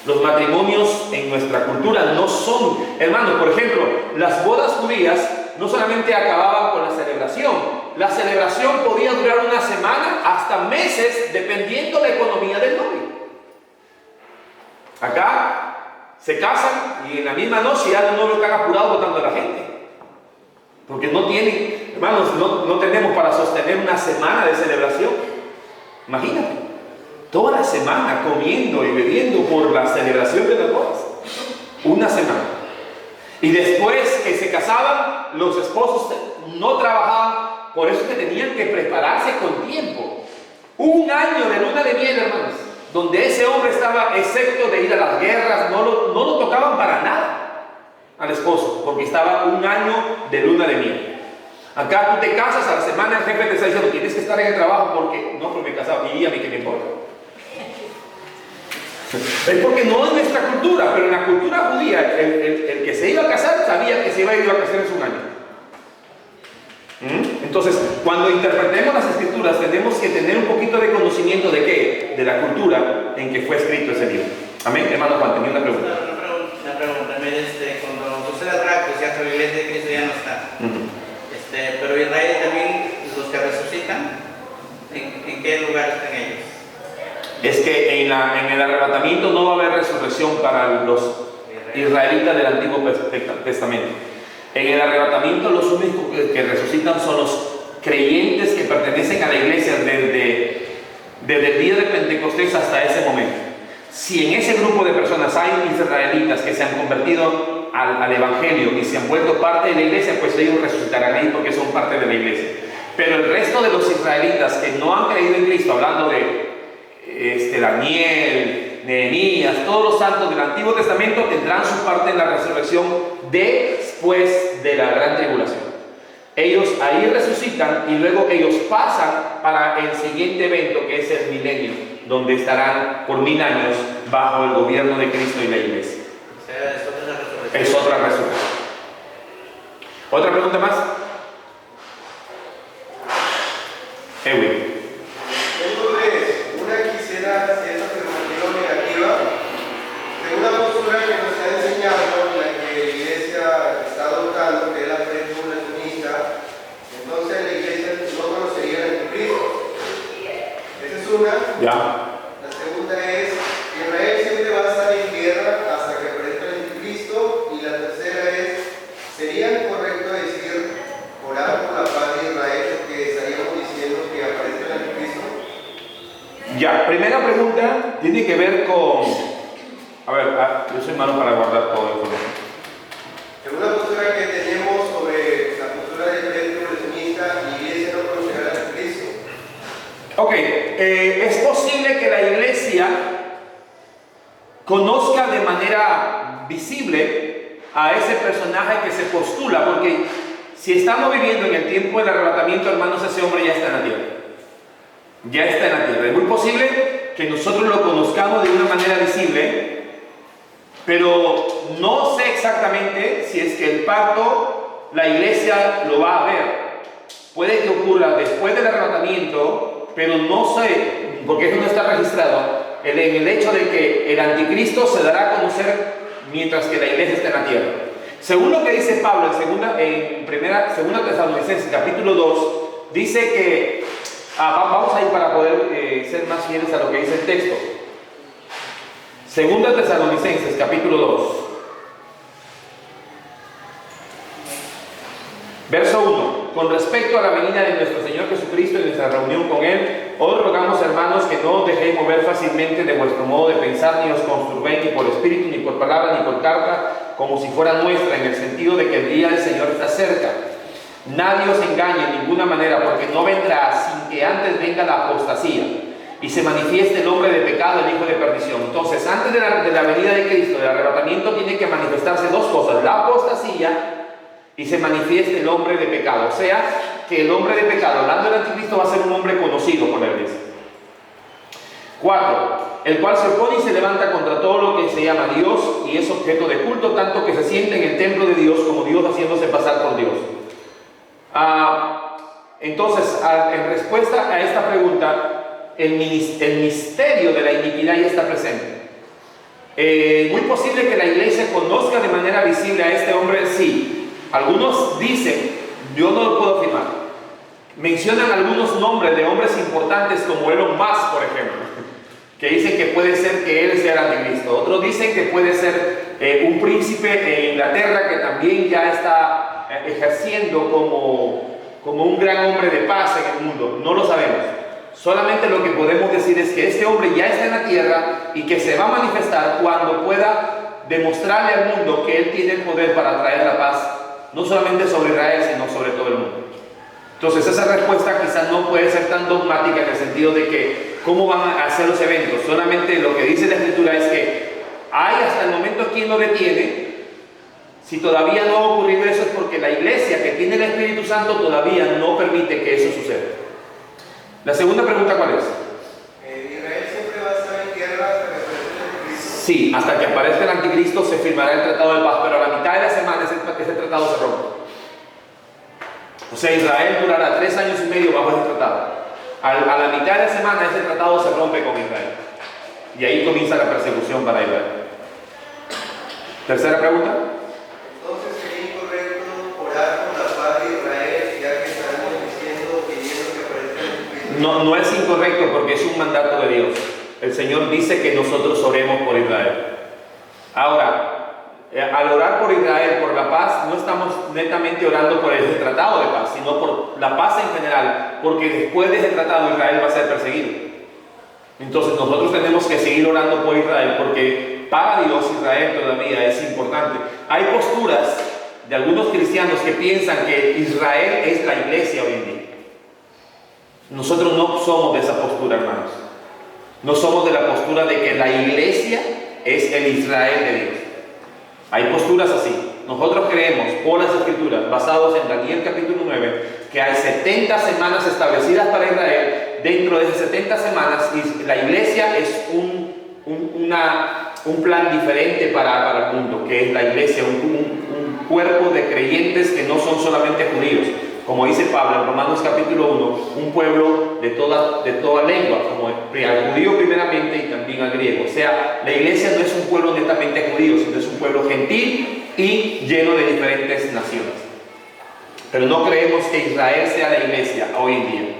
Los matrimonios en nuestra cultura no son, hermanos, por ejemplo, las bodas judías no solamente acababan con la celebración podía durar una semana hasta meses, dependiendo de la economía del novio. Acá se casan y en la misma noche ya los novios están apurados votando a la gente, porque no tienen, hermanos, no tenemos para sostener una semana de celebración. Imagínate, toda la semana comiendo y bebiendo por la celebración de las bodas. Una semana. Y después que se casaban, los esposos no trabajaban, por eso que tenían que prepararse con tiempo. Hubo un año de luna de miel, hermanos, donde ese hombre estaba excepto de ir a las guerras, no lo tocaban para nada al esposo, porque estaba un año de luna de miel. Acá tú te casas, a la semana el jefe te está diciendo, tienes que estar en el trabajo porque, no, porque me he casado, y a mí que me importa. Es porque no es nuestra cultura, pero en la cultura judía, el que se iba a casar sabía que se iba a ir de vacaciones un año. Entonces, cuando interpretemos las Escrituras, tenemos que tener un poquito de conocimiento de qué, de la cultura en que fue escrito ese libro. Amén. Hermano Juan, tenía una pregunta. Una pregunta, cuando sucede el rapto, ya que la iglesia de Cristo ya no está, pero Israel también, los que resucitan, ¿en qué lugar están ellos? Es que en el arrebatamiento no va a haber resurrección para los israelitas del Antiguo Testamento. En el arrebatamiento los únicos que resucitan son los creyentes que pertenecen a la iglesia desde el día de Pentecostés hasta ese momento. Si en ese grupo de personas hay israelitas que se han convertido al Evangelio y se han vuelto parte de la iglesia, pues ellos resucitarán ahí porque son parte de la iglesia. Pero el resto de los israelitas que no han creído en Cristo, hablando de Daniel, Nehemías, todos los santos del Antiguo Testamento, tendrán su parte en la resurrección después de la gran tribulación. Ellos ahí resucitan y luego ellos pasan para el siguiente evento, que es el milenio, donde estarán por 1000 años bajo el gobierno de Cristo y la iglesia. O sea, es otra resurrección. Es otra resurrección. ¿Otra pregunta más? Edwin. Tengo tres. Una quisiera cierta afirmativa negativa de una postura que nos ha enseñado, la que la iglesia está adoptando, que es la pre-tribulacionista. Entonces la iglesia no conocería al Cristo. Esa es una. Ya. La segunda es que Israel siempre va a estar en guerra hasta que aparezca el Anticristo. Y la tercera es, ¿sería correcto decir orar por la paz de Israel, que estaríamos diciendo que aparezca el Anticristo? Ya, primera pregunta tiene que ver con... A ver, yo soy malo para guardar todo el información. Es una postura que tenemos sobre la postura del pre-tribulacionista, y iglesia no conocerá al Cristo. Ok, es posible que la iglesia conozca de manera visible a ese personaje que se postula, porque si estamos viviendo en el tiempo del arrebatamiento, hermanos, ese hombre ya está en la tierra. Ya está en la tierra. Es muy posible que nosotros lo conozcamos de una manera visible, pero no sé exactamente si es que el pacto la iglesia lo va a ver. Puede que ocurra después del arrebatamiento, pero no sé, porque eso no está registrado, en el hecho de que el anticristo se dará a conocer mientras que la iglesia está en la tierra. Según lo que dice Pablo en segunda Tesalonicenses capítulo 2, dice que, vamos a ir para poder ser más fieles a lo que dice el texto. Segunda Tesalonicenses capítulo 2. Verso 1. Con respecto a la venida de nuestro Señor Jesucristo y nuestra reunión con Él, os rogamos, hermanos, que no os dejéis mover fácilmente de vuestro modo de pensar, ni os conturbéis ni por espíritu, ni por palabra, ni por carta, como si fuera nuestra, en el sentido de que el día del Señor está cerca. Nadie os engañe en ninguna manera, porque no vendrá sin que antes venga la apostasía y se manifieste el hombre de pecado, el hijo de perdición. Entonces, antes de la venida de Cristo, del arrebatamiento, tiene que manifestarse dos cosas: la apostasía y se manifieste el hombre de pecado. O sea, que el hombre de pecado, hablando del anticristo, va a ser un hombre conocido por la iglesia. 4. El cual se opone y se levanta contra todo lo que se llama Dios y es objeto de culto, tanto que se siente en el templo de Dios como Dios, haciéndose pasar por Dios. Entonces, en respuesta a esta pregunta, el misterio de la iniquidad ya está presente. Muy posible que la iglesia conozca de manera visible a este hombre, sí. Algunos dicen, yo no lo puedo afirmar, mencionan algunos nombres de hombres importantes como Elon Musk, por ejemplo, que dicen que puede ser que él sea el anticristo. Otros dicen que puede ser un príncipe de Inglaterra que también ya está ejerciendo como un gran hombre de paz en el mundo. No lo sabemos. Solamente lo que podemos decir es que este hombre ya está en la tierra y que se va a manifestar cuando pueda demostrarle al mundo que él tiene el poder para traer la paz, no solamente sobre Israel, sino sobre todo el mundo. Entonces esa respuesta quizás no puede ser tan dogmática en el sentido de que cómo van a hacer los eventos. Solamente lo que dice la Escritura es que hay hasta el momento quien lo detiene. Si todavía no ha ocurrido eso, es porque la iglesia que tiene el Espíritu Santo todavía no permite que eso suceda. La segunda pregunta, ¿cuál es? ¿Israel siempre va a estar en tierra hasta que aparezca el anticristo? Sí, hasta que aparezca el anticristo se firmará el tratado de paz, pero a la mitad de la semana ese tratado se rompe. O sea, Israel durará 3 años y medio bajo ese tratado. A la mitad de la semana ese tratado se rompe con Israel. Y ahí comienza la persecución para Israel. Tercera pregunta. Entonces sería incorrecto orar por la paz de Israel, ya que estamos pidiendo que aparezca el anticristo. No es incorrecto porque es un mandato de Dios. El Señor dice que nosotros oremos por Israel. Ahora, al orar por Israel, por la paz, no estamos netamente orando por ese tratado de paz, sino por la paz en general, porque después de ese tratado Israel va a ser perseguido. Entonces nosotros tenemos que seguir orando por Israel, porque para Dios Israel todavía es importante. Hay posturas de algunos cristianos que piensan que Israel es la iglesia hoy en día. Nosotros no somos de esa postura, hermanos. No somos de la postura de que la iglesia es el Israel de Dios. Hay posturas así. Nosotros creemos, por las Escrituras, basados en Daniel capítulo 9, que hay 70 semanas establecidas para Israel. Dentro de esas 70 semanas, la iglesia es un plan diferente para el mundo, que es la iglesia, un cuerpo de creyentes que no son solamente judíos. Como dice Pablo en Romanos capítulo 1, un pueblo de toda lengua, como al judío primeramente y también al griego. O sea, la iglesia no es un pueblo netamente judío, sino es un pueblo gentil y lleno de diferentes naciones. Pero no creemos que Israel sea la iglesia hoy en día.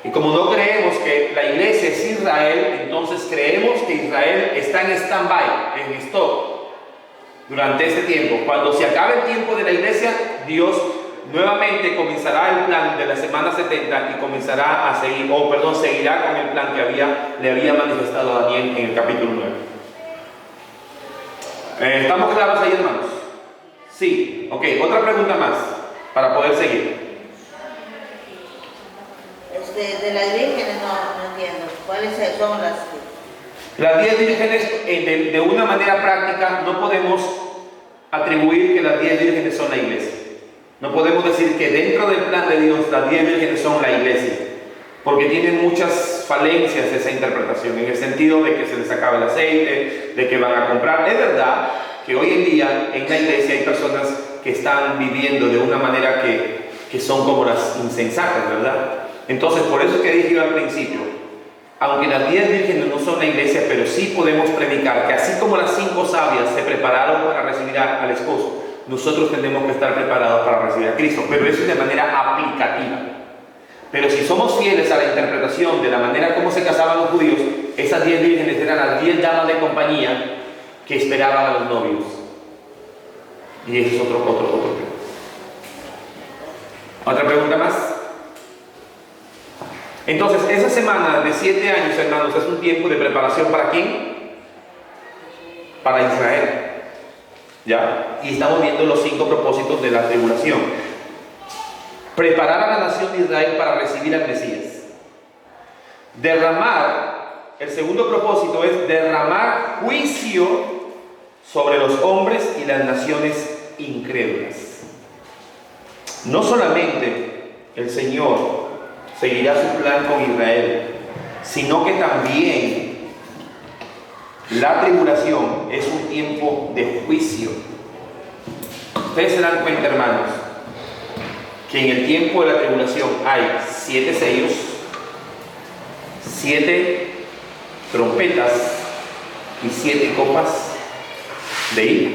Y como no creemos que la iglesia es Israel, entonces creemos que Israel está en stand-by, en stop, durante este tiempo. Cuando se acabe el tiempo de la iglesia, Dios nuevamente comenzará el plan de la semana 70 y comenzará a seguir, seguirá con el plan que le había manifestado a Daniel en el capítulo 9. ¿Estamos claros ahí, hermanos? Sí. Ok, otra pregunta más para poder seguir. De las vírgenes no entiendo. ¿Cuáles son Las 10 vírgenes, de una manera práctica, no podemos atribuir que las 10 vírgenes son la iglesia. No podemos decir que dentro del plan de Dios las 10 vírgenes son la iglesia, porque tienen muchas falencias esa interpretación, en el sentido de que se les acaba el aceite, de que van a comprar. Es verdad que hoy en día en la iglesia hay personas que están viviendo de una manera que son como las insensatas, ¿verdad? Entonces, por eso que dije yo al principio, aunque las 10 vírgenes no son la iglesia, pero sí podemos predicar que así como las 5 sabias se prepararon para recibir al esposo, nosotros tenemos que estar preparados para recibir a Cristo, pero eso es de manera aplicativa. Pero si somos fieles a la interpretación de la manera como se casaban los judíos, esas 10 vírgenes eran las 10 damas de compañía que esperaban a los novios. Y ese es otro tema. ¿Otra pregunta más? Entonces, esa semana de 7 años, hermanos, es un tiempo de preparación ¿para quién? Para Israel. ¿Ya? Y estamos viendo los 5 propósitos de la tribulación. Preparar a la nación de Israel para recibir al Mesías. Derramar, el segundo propósito es derramar juicio sobre los hombres y las naciones incrédulas. No solamente el Señor seguirá su plan con Israel, sino que también la tribulación es un tiempo de juicio. Ustedes se dan cuenta, hermanos, que en el tiempo de la tribulación hay 7 sellos, 7 trompetas y 7 copas de ira.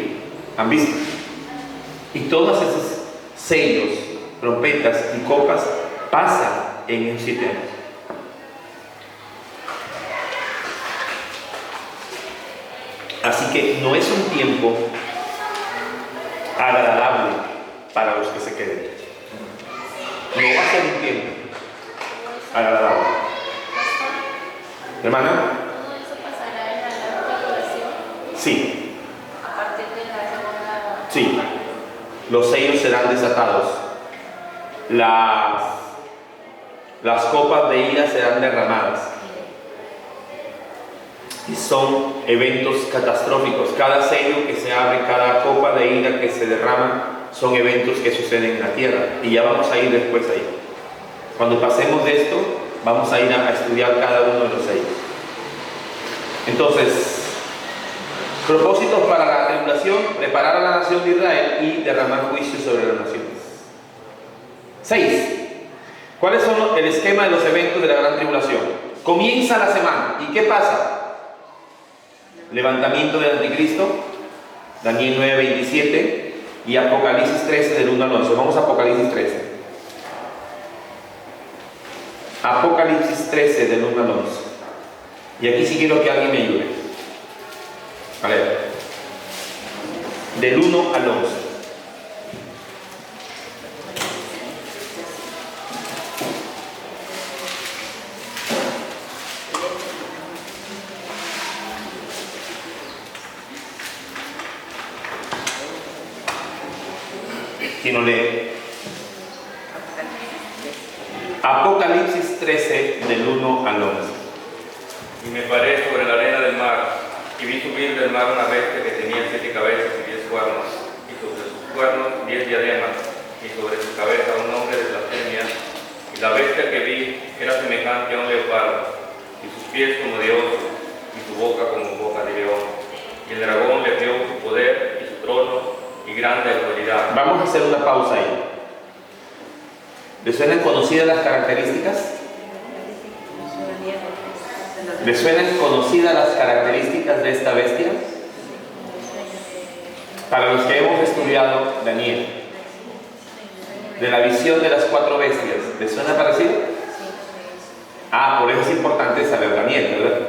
¿Han visto? Y todos esos sellos, trompetas y copas pasan en esos 7 años. Así que no es un tiempo agradable para los que se queden. No va a ser un tiempo agradable. Hermana. ¿Todo eso pasará en la gran tribulación? Sí. A partir de la segunda. Sí. Los sellos serán desatados. Las copas de ira serán derramadas. Y son eventos catastróficos. Cada sello que se abre, cada copa de ira que se derrama, son eventos que suceden en la tierra. Y ya vamos a ir después ahí. Cuando pasemos de esto, vamos a ir a estudiar cada uno de los sellos. Entonces, propósitos para la tribulación: preparar a la nación de Israel y derramar juicio sobre las naciones. 6. ¿Cuáles son el esquema de los eventos de la gran tribulación? Comienza la semana. ¿Y qué pasa? Levantamiento del anticristo, Daniel 9:27 y Apocalipsis 13 del 1 al 11. Vamos a Apocalipsis 13. Apocalipsis 13 del 1 al 11. Y aquí sí quiero que alguien me ayude. A ver. Del 1 al 11. ¿Quién lo lee? Apocalipsis 13 del 1 al 11. Y me paré sobre la arena del mar, y vi subir del mar una bestia que tenía 7 cabezas y 10 cuernos, y sobre sus cuernos 10 diademas, y sobre su cabeza un nombre de blasfemia. Y la bestia que vi era semejante a un leopardo, y sus pies como de oso, y su boca como boca de león. Y el dragón le dio su poder y su trono y grande autoridad. Vamos a hacer una pausa ahí. ¿Les suenan conocidas las características? ¿Les suenan conocidas las características de esta bestia? Para los que hemos estudiado Daniel, de la visión de las 4 bestias, ¿les suena parecido? Por eso es importante saber Daniel, ¿verdad?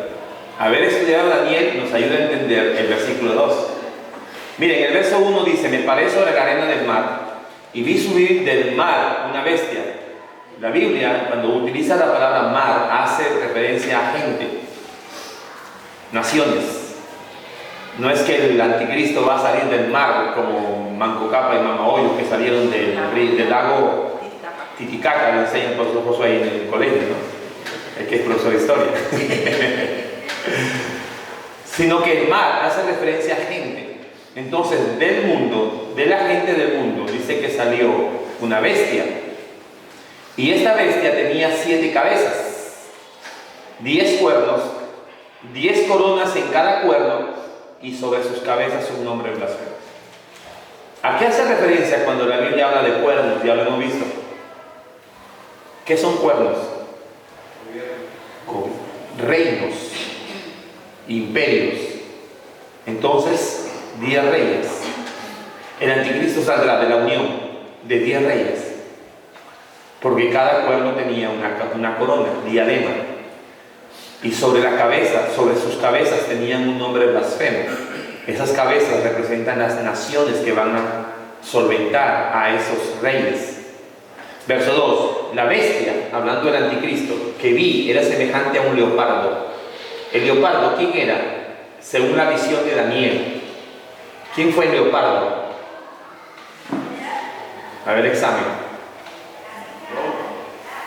Haber estudiado Daniel nos ayuda a entender el versículo 2. Miren, el verso 1 dice: me paré sobre la arena del mar y vi subir del mar una bestia. La Biblia, cuando utiliza la palabra mar, hace referencia a gente, naciones. No es que el anticristo va a salir del mar como Manco Cápac y Mamahoyo, que salieron del lago Titicaca, le enseñan por su esposo ahí en el colegio, ¿no? El que es profesor de historia. Sino que el mar hace referencia a gente. Entonces, del mundo, de la gente del mundo, dice que salió una bestia. Y esta bestia tenía 7 cabezas, 10 cuernos, 10 coronas en cada cuerno y sobre sus cabezas un nombre blasfemo. ¿A qué hace referencia cuando la Biblia habla de cuernos? Ya lo hemos visto. ¿Qué son cuernos? Reinos, imperios. Entonces, 10 reyes. El anticristo saldrá de la unión de 10 reyes, porque cada cuerno tenía una corona, diadema, y sobre la cabeza, sobre sus cabezas tenían un nombre blasfemo. Esas cabezas representan las naciones que van a solventar a esos reyes. Verso 2. La bestia, hablando del anticristo, que vi era semejante a un leopardo. El leopardo, ¿quién era? Según la visión de Daniel. ¿Quién fue el leopardo? A ver, examen.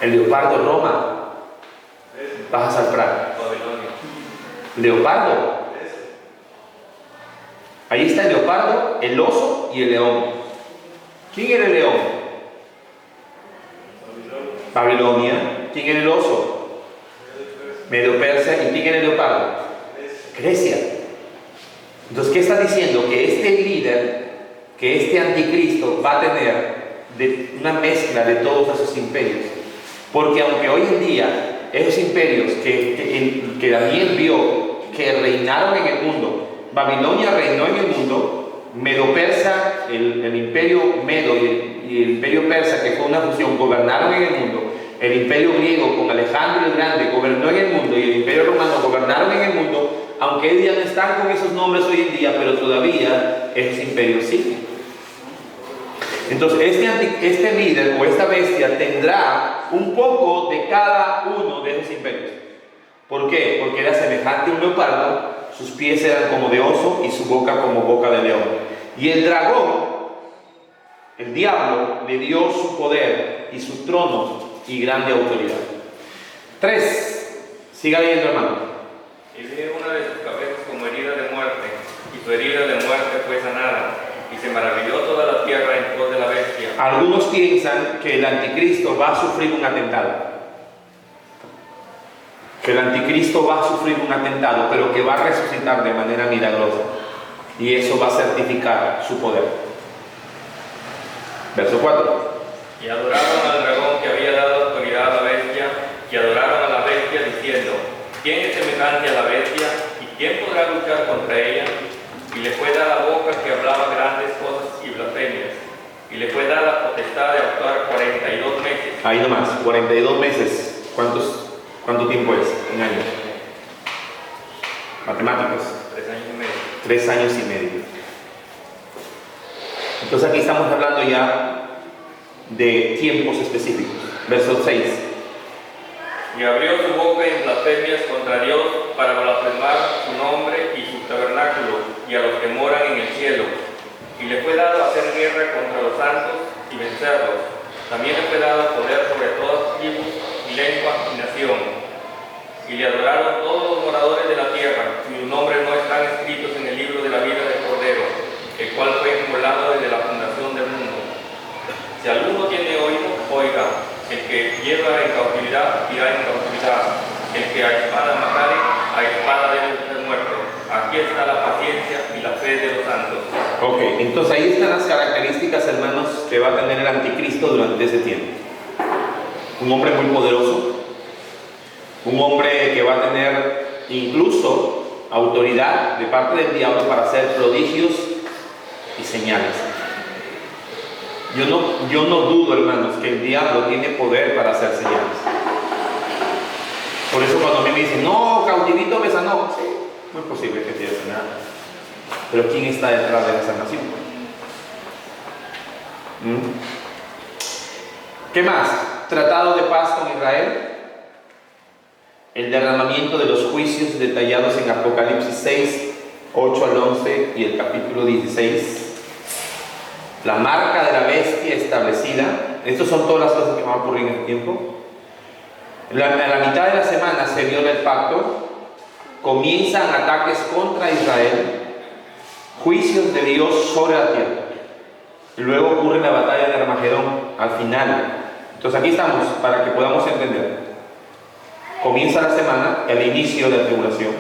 El leopardo, Roma. Baja a Salfrar. Leopardo. Ahí está el leopardo, el oso y el león. ¿Quién era el león? Babilonia. ¿Quién era el oso? Medo-Persia. ¿Y quién era el leopardo? Grecia. Entonces, ¿qué está diciendo? Que este líder, que este anticristo va a tener una mezcla de todos esos imperios. Porque aunque hoy en día esos imperios que Daniel vio que reinaron en el mundo, Babilonia reinó en el mundo, Medo-Persa, el imperio Medo y el imperio persa, que fue una fusión, gobernaron en el mundo. El imperio griego con Alejandro el Grande gobernó en el mundo, y el imperio romano gobernaron en el mundo. Aunque hoy día no están con esos nombres hoy en día, pero todavía esos imperios siguen. Entonces este líder o esta bestia tendrá un poco de cada uno de esos imperios. ¿Por qué? Porque era semejante a un leopardo, sus pies eran como de oso y su boca como boca de león. Y el dragón, el diablo, le dio su poder y su trono y grande autoridad. 3. Siga leyendo, hermano. Y vi una de sus cabezas como herida de muerte, y su herida de muerte fue sanada, y se maravilló toda la tierra en pos de la bestia. Algunos piensan que el anticristo va a sufrir un atentado. Que el anticristo va a sufrir un atentado, pero que va a resucitar de manera milagrosa. Y eso va a certificar su poder. Verso 4. Y adoraron al dragón que había dado autoridad a la bestia, y adoraron a la bestia diciendo: ¿quién es semejante a la bestia? ¿Y quién podrá luchar contra ella? Y le fue dada boca que hablaba grandes cosas y blasfemias. Y le fue dada potestad de actuar 42 meses. Ahí nomás, 42 meses. ¿Cuánto tiempo es? En años. Matemáticas. 3 años y medio. 3 años y medio. Entonces aquí estamos hablando ya de tiempos específicos. Verso 6. Y abrió su boca en blasfemias contra Dios para blasfemar su nombre y su tabernáculo y a los que moran en el cielo. Y le fue dado hacer guerra contra los santos y vencerlos. También le fue dado poder sobre todas tribus y lengua y nación. Y le adoraron todos los moradores de la tierra, cuyos nombres no están escritos en el libro de la vida del Cordero, el cual fue inmolado desde la fundación del mundo. Si alguno tiene oído, oiga. El que lleva en cautividad, irá en cautividad. El que a espada matare, a espada debe ser muerto. Aquí está la paciencia y la fe de los santos. Ok, entonces ahí están las características, hermanos, que va a tener el anticristo durante ese tiempo. Un hombre muy poderoso, un hombre que va a tener incluso autoridad de parte del diablo para hacer prodigios y señales. Yo no dudo, hermanos, que el diablo tiene poder para hacer señales. Por eso cuando a mí me dicen, no, cautivito me sanó, sí, muy posible que te haya sanado. Pero ¿quién está detrás de la sanación? ¿Qué más? Tratado de paz con Israel. El derramamiento de los juicios detallados en Apocalipsis 6, 8 al 11 y el capítulo 16. La marca de la bestia establecida. Estas son todas las cosas que van a ocurrir en el tiempo. En la mitad de la semana se viola el pacto. Comienzan ataques contra Israel. Juicios de Dios sobre la tierra. Y luego ocurre la batalla de Armagedón al final. Entonces aquí estamos para que podamos entender. Comienza la semana, el inicio de la tribulación.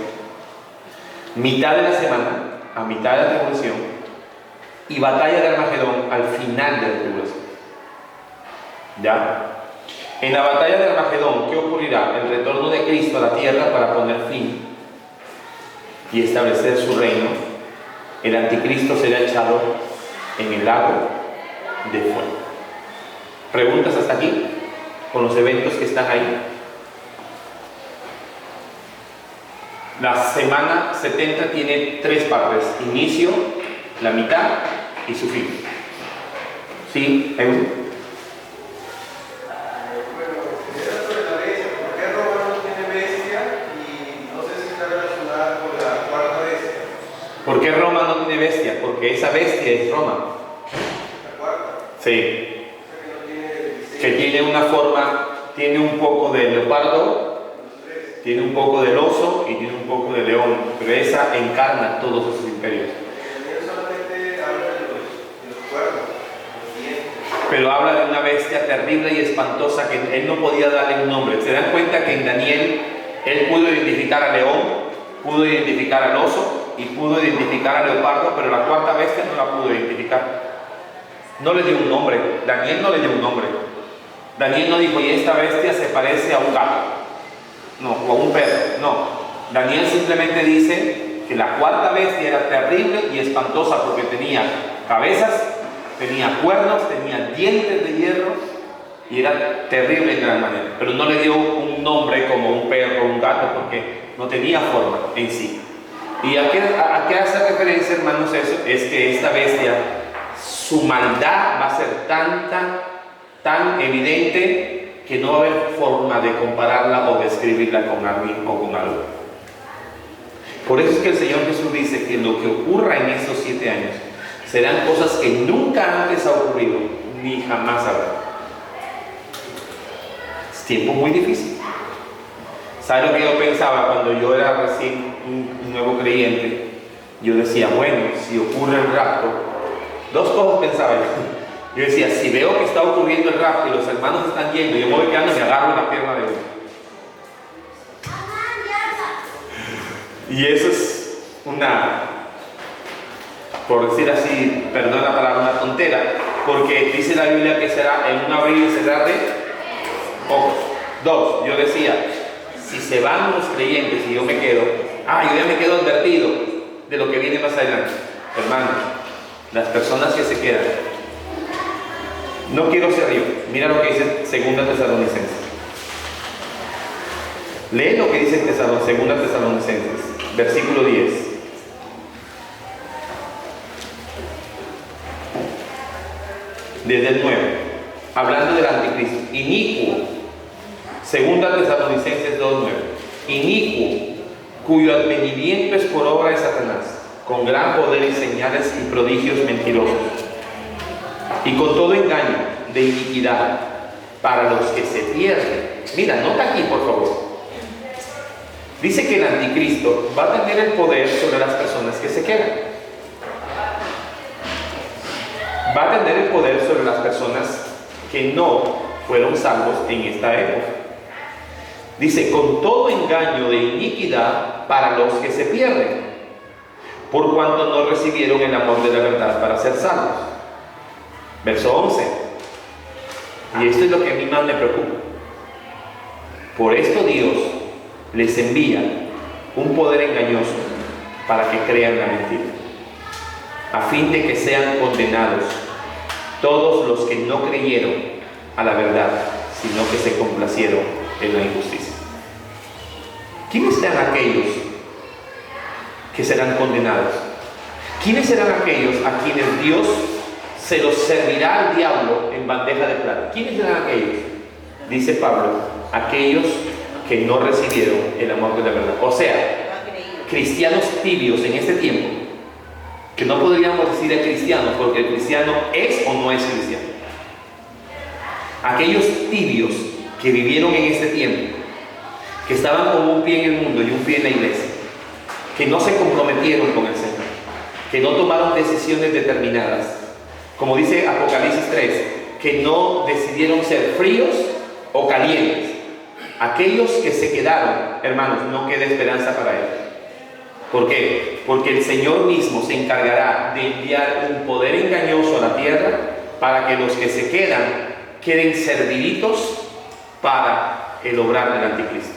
Mitad de la semana, a mitad de la tribulación, y batalla de Armagedón al final de la tribulación. ¿Ya? En la batalla de Armagedón, ¿qué ocurrirá? El retorno de Cristo a la tierra para poner fin y establecer su reino. El anticristo será echado en el lago de fuego. ¿Preguntas hasta aquí? Con los eventos que están ahí. La semana 70 tiene 3 partes: inicio, la mitad y su fin. ¿Sí? Bueno, era sobre la bestia. ¿Por qué Roma no tiene bestia? Y no sé si está relacionada con la cuarta bestia. ¿Por qué Roma no tiene bestia? Porque esa bestia es Roma. La cuarta. Sí. Que tiene una forma, tiene un poco de leopardo, tiene un poco del oso y tiene un poco de león, pero esa encarna todos esos imperios. Daniel solamente habla de los cuernos, los dientes. Pero habla de una bestia terrible y espantosa que él no podía darle un nombre. Se dan cuenta que en Daniel él pudo identificar al león, pudo identificar al oso y pudo identificar al leopardo, pero la cuarta bestia no la pudo identificar. No le dio un nombre. Daniel no le dio un nombre. Daniel no dijo, y esta bestia se parece a un gato, no, o a un perro, no. Daniel simplemente dice que la cuarta bestia era terrible y espantosa porque tenía cabezas, tenía cuernos, tenía dientes de hierro y era terrible en gran manera. Pero no le dio un nombre como un perro o un gato porque no tenía forma en sí. ¿Y a qué hace referencia, hermanos, eso? Es que esta bestia, su maldad va a ser tan evidente que no va a haber forma de compararla o describirla con alguien o con algo. Por eso es que el Señor Jesús dice que lo que ocurra en estos 7 años serán cosas que nunca antes ha ocurrido ni jamás habrá. Es tiempo muy difícil. ¿Sabe lo que yo pensaba cuando yo era recién un nuevo creyente? Yo decía, bueno, si ocurre el rapto, 2 cosas pensaba yo. Yo decía, si veo que está ocurriendo el rapto y los hermanos están yendo y yo me voy quedando, me agarro la pierna de uno. Y eso es una, por decir así, perdón la palabra, una tontera, porque dice la Biblia que será en un abrir y cerrar de ojos. 2, yo decía, si se van los creyentes y yo me quedo, yo ya me quedo advertido de lo que viene más adelante. Hermanos, las personas que se quedan, no quiero ser yo. Mira lo que dice 2 Tesalonicenses. Lee lo que dice 2 Tesalonicenses, versículo 10. Desde el 9, hablando del anticristo. Inicuo, 2 Tesalonicenses 2:9. Inicuo, cuyo advenimiento es por obra de Satanás, con gran poder y señales y prodigios mentirosos, y con todo engaño de iniquidad para los que se pierden. Mira, nota aquí por favor. Dice que el anticristo va a tener el poder sobre las personas que se quedan. Va a tener el poder sobre las personas que no fueron salvos en esta época. Dice, con todo engaño de iniquidad para los que se pierden, por cuanto no recibieron el amor de la verdad para ser salvos. Verso 11. Y esto es lo que a mí más me preocupa. Por esto Dios les envía un poder engañoso para que crean la mentira, a fin de que sean condenados todos los que no creyeron a la verdad, sino que se complacieron en la injusticia. ¿Quiénes serán aquellos que serán condenados? ¿Quiénes serán aquellos a quienes Dios se los servirá al diablo en bandeja de plata? ¿Quiénes serán aquellos? Dice Pablo, aquellos que no recibieron el amor de la verdad. O sea, cristianos tibios en este tiempo, que no podríamos decir de cristianos, porque el cristiano es o no es cristiano. Aquellos tibios que vivieron en este tiempo, que estaban con un pie en el mundo y un pie en la iglesia, que no se comprometieron con el Señor, que no tomaron decisiones determinadas, como dice Apocalipsis 3, que no decidieron ser fríos o calientes. Aquellos que se quedaron, hermanos, no queda esperanza para ellos. ¿Por qué? Porque el Señor mismo se encargará de enviar un poder engañoso a la tierra para que los que se queden serviditos para el obrar del anticristo.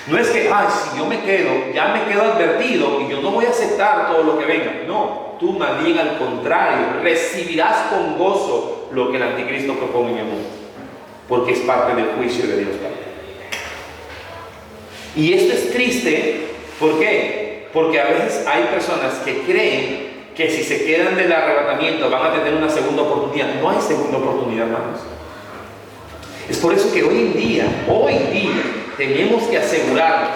No es que, si yo me quedo, ya me quedo advertido y yo no voy a aceptar todo lo que venga. No, tú más bien al contrario, recibirás con gozo lo que el anticristo propone en el mundo, porque es parte del juicio de Dios Padre. Y esto es triste, ¿por qué? Porque a veces hay personas que creen que si se quedan del arrebatamiento van a tener una segunda oportunidad. No hay segunda oportunidad, hermanos. Es por eso que hoy en día, tenemos que asegurarnos,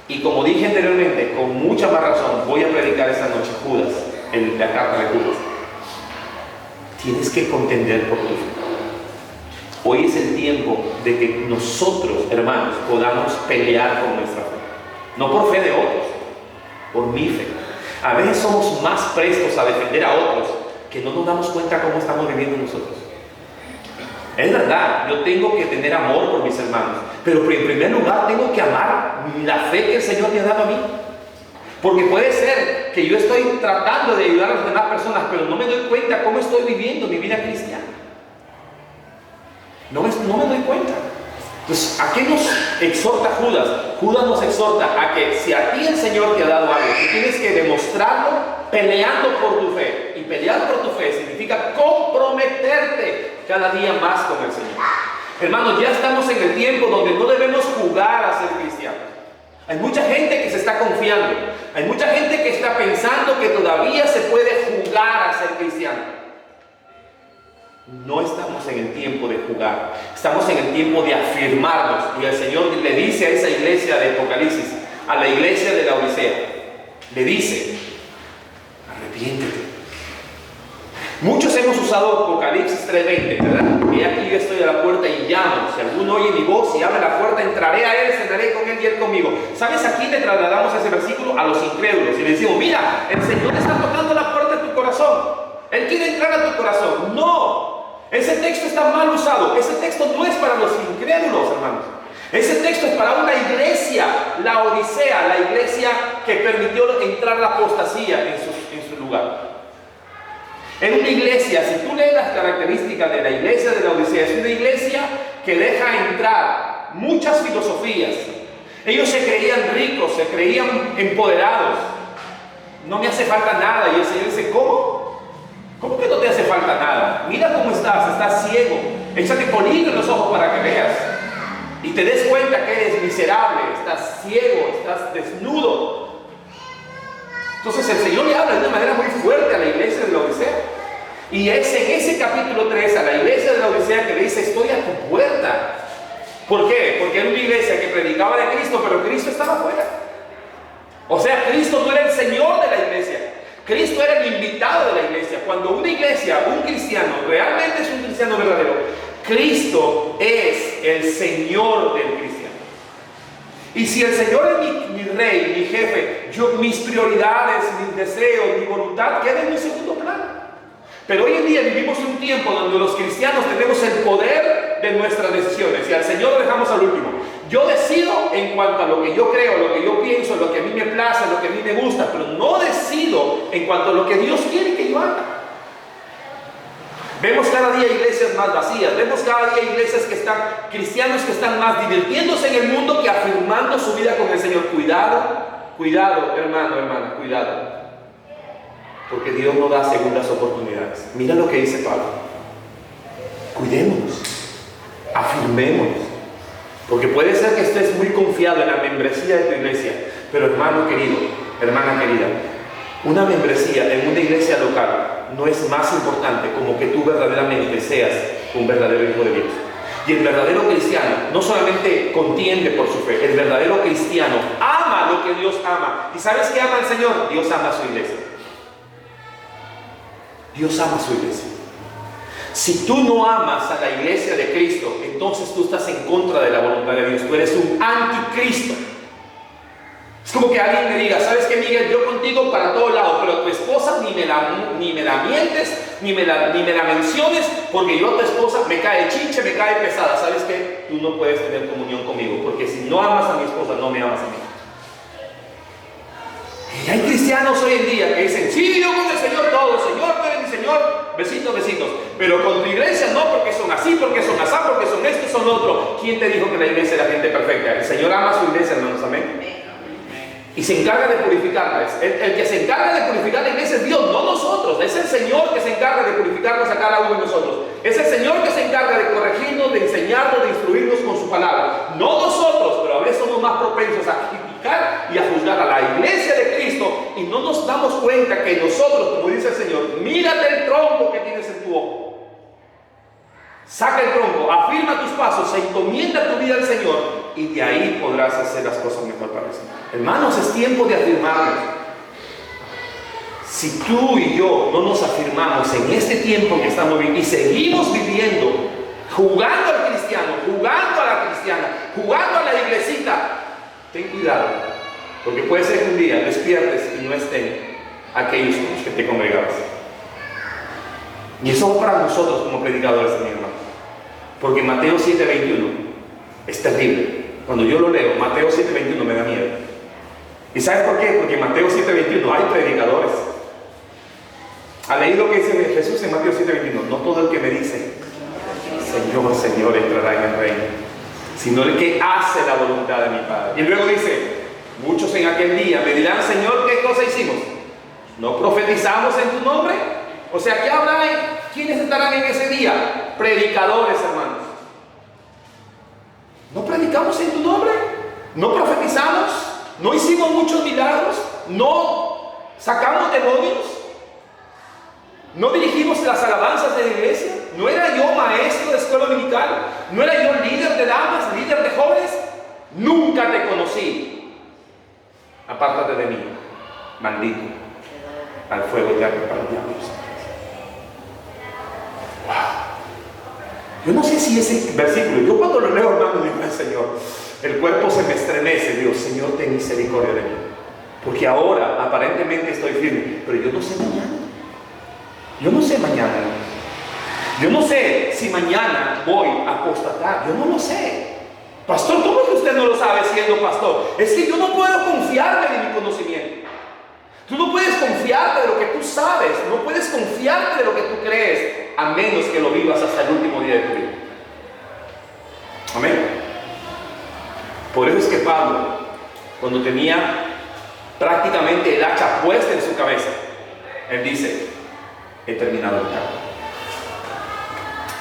y como dije anteriormente, con mucha más razón, voy a predicar esta noche Judas, la carta de Judas. Tienes que contender por tu fe. Hoy es el tiempo de que nosotros, hermanos, podamos pelear por nuestra fe. No por fe de otros, por mi fe. A veces somos más prestos a defender a otros que no nos damos cuenta cómo estamos viviendo nosotros. Es verdad, yo tengo que tener amor por mis hermanos, pero en primer lugar tengo que amar la fe que el Señor me ha dado a mí. Porque puede ser que yo estoy tratando de ayudar a las demás personas, pero no me doy cuenta cómo estoy viviendo mi vida cristiana. No me doy cuenta. Entonces, ¿a qué nos exhorta Judas? Judas nos exhorta a que si a ti el Señor te ha dado algo, tú tienes que demostrarlo peleando por tu fe. Y pelear por tu fe significa comprometerte cada día más con el Señor. Hermanos, ya estamos en el tiempo donde no debemos jugar a ser cristianos. Hay mucha gente que se está confiando. Hay mucha gente que está pensando que todavía se puede jugar a ser cristiano. No estamos en el tiempo de jugar, estamos en el tiempo de afirmarnos. Y el Señor le dice a esa iglesia de Apocalipsis, a la iglesia de la Odisea, le dice: arrepiéntete. Muchos hemos usado Apocalipsis 3:20, ¿verdad? Y aquí yo estoy a la puerta y llamo. Si alguno oye mi voz y abre la puerta, entraré a él, cenaré con él y él conmigo. ¿Sabes? Aquí le trasladamos ese versículo a los incrédulos y le decimos: mira, el Señor está tocando la puerta de tu corazón. Él quiere entrar a tu corazón. No. Ese texto está mal usado. Ese texto no es para los incrédulos, hermanos. Ese texto es para una iglesia, la Odisea, la iglesia que permitió entrar la apostasía en su lugar. En una iglesia, si tú lees las características de la iglesia de la Odisea, es una iglesia que deja entrar muchas filosofías. Ellos se creían ricos, se creían empoderados. No me hace falta nada. Y el Señor dice: ¿cómo? ¿Cómo que no te hace falta nada? Mira cómo estás ciego. Échate colillo en los ojos para que veas y te des cuenta que eres miserable, estás ciego, estás desnudo. Entonces el Señor le habla de una manera muy fuerte a la iglesia de la Odisea. Y es en ese capítulo 3 a la iglesia de la Odisea que le dice: estoy a tu puerta. ¿Por qué? Porque era una iglesia que predicaba de Cristo, pero Cristo estaba afuera. O sea, Cristo no era el Señor de la iglesia. Cristo era el invitado de la iglesia. Cuando una iglesia, un cristiano, realmente es un cristiano verdadero, Cristo es el Señor del cristiano. Y si el Señor es mi rey, mi jefe, mis prioridades, mis deseos, mi voluntad quedan en mi segundo plano. Pero hoy en día vivimos un tiempo donde los cristianos tenemos el poder de nuestras decisiones y al Señor lo dejamos al último. Yo decido en cuanto a lo que yo creo, lo que yo pienso, lo que a mí me place, lo que a mí me gusta, pero no decido en cuanto a lo que Dios quiere que yo haga. Vemos cada día iglesias más vacías, vemos cada día iglesias que están, cristianos que están más divirtiéndose en el mundo que afirmando su vida con el Señor. Cuidado, hermano, hermana, cuidado. Porque Dios no da segundas oportunidades. Mira lo que dice Pablo. Cuidémonos, afirmémonos. Porque puede ser que estés muy confiado en la membresía de tu iglesia, pero hermano querido, hermana querida, una membresía en una iglesia local no es más importante como que tú verdaderamente seas un verdadero hijo de Dios. Y el verdadero cristiano no solamente contiende por su fe, el verdadero cristiano ama lo que Dios ama. ¿Y sabes qué ama el Señor? Dios ama a su iglesia. Dios ama a su iglesia. Si tú no amas a la iglesia de Cristo, entonces tú estás en contra de la voluntad de Dios. Tú eres un anticristo. Es como que alguien me diga: ¿sabes qué, Miguel? Yo contigo para todo lado, pero a tu esposa ni me la mientes, ni me la menciones, porque yo a tu esposa me cae chinche, me cae pesada. ¿Sabes qué? Tú no puedes tener comunión conmigo, porque si no amas a mi esposa, no me amas a mí. Y hay cristianos hoy en día que dicen, sí, yo con el Señor todo, Señor, tú eres mi Señor, besitos, besitos. Pero con tu iglesia no, porque son así, porque son así, porque son esto, son otro. ¿Quién te dijo que la iglesia es la gente perfecta? El Señor ama a su iglesia, hermanos, amén. Y se encarga de purificarla. El que se encarga de purificar la iglesia es Dios, no nosotros. Es el Señor que se encarga de purificarnos a cada uno de nosotros. Es el Señor que se encarga de corregirnos, de enseñarnos, de instruirnos con su palabra. No nosotros, pero a veces somos más propensos a criticar y a juzgar a la iglesia de Cristo y no nos damos cuenta que nosotros, como dice el Señor, mírate el tronco que tienes en tu ojo. Saca el tronco, afirma tus pasos, se encomienda tu vida al Señor y de ahí podrás hacer las cosas mejor para el Señor. Hermanos, es tiempo de afirmarnos. Si tú y yo no nos afirmamos en este tiempo que estamos viviendo y seguimos viviendo, jugando al cristiano, jugando a la cristiana, jugando a la iglesita, ten cuidado, porque puede ser que un día despiertes y no estén aquellos con los que te congregabas. Y eso va para nosotros como predicadores también, hermano. Porque Mateo 7:21 es terrible. Cuando yo lo leo, Mateo 7:21 me da miedo. ¿Y sabes por qué? Porque en Mateo 7:21 hay predicadores. ¿Ha leído lo que dice Jesús en Mateo 7:21? No todo el que me dice, Señor, Señor, entrará en el reino, sino el que hace la voluntad de mi Padre. Y luego dice, muchos en aquel día me dirán, Señor, ¿qué cosa hicimos? ¿No profetizamos en tu nombre? O sea, ¿qué hablan? ¿Quiénes estarán en ese día? Predicadores, hermanos. ¿No predicamos en tu nombre? ¿No profetizamos? ¿No hicimos muchos milagros? ¿No sacamos demonios? ¿No dirigimos las alabanzas de la iglesia? ¿No era yo maestro de escuela dominical? ¿No era yo líder de damas, líder de jóvenes? Nunca te conocí. Apártate de mí, maldito, al fuego eterno para el diablo. Yo no sé si ese versículo, yo cuando lo leo, hermano, digo al Señor, el cuerpo se me estremece, Dios, Señor, ten misericordia de mí. Porque ahora aparentemente estoy firme, pero yo no sé mañana. Yo no sé mañana. Yo no sé si mañana voy a apostatar. Yo no lo sé. Pastor, ¿cómo es que usted no lo sabe siendo pastor? Es que yo no puedo confiarme de mi conocimiento. Tú no puedes confiarte de lo que tú sabes. No puedes confiarte de lo que tú crees, a menos que lo vivas hasta el último día de tu vida. Amén. Por eso es que Pablo, cuando tenía prácticamente el hacha puesta en su cabeza, él dice, he terminado el campo,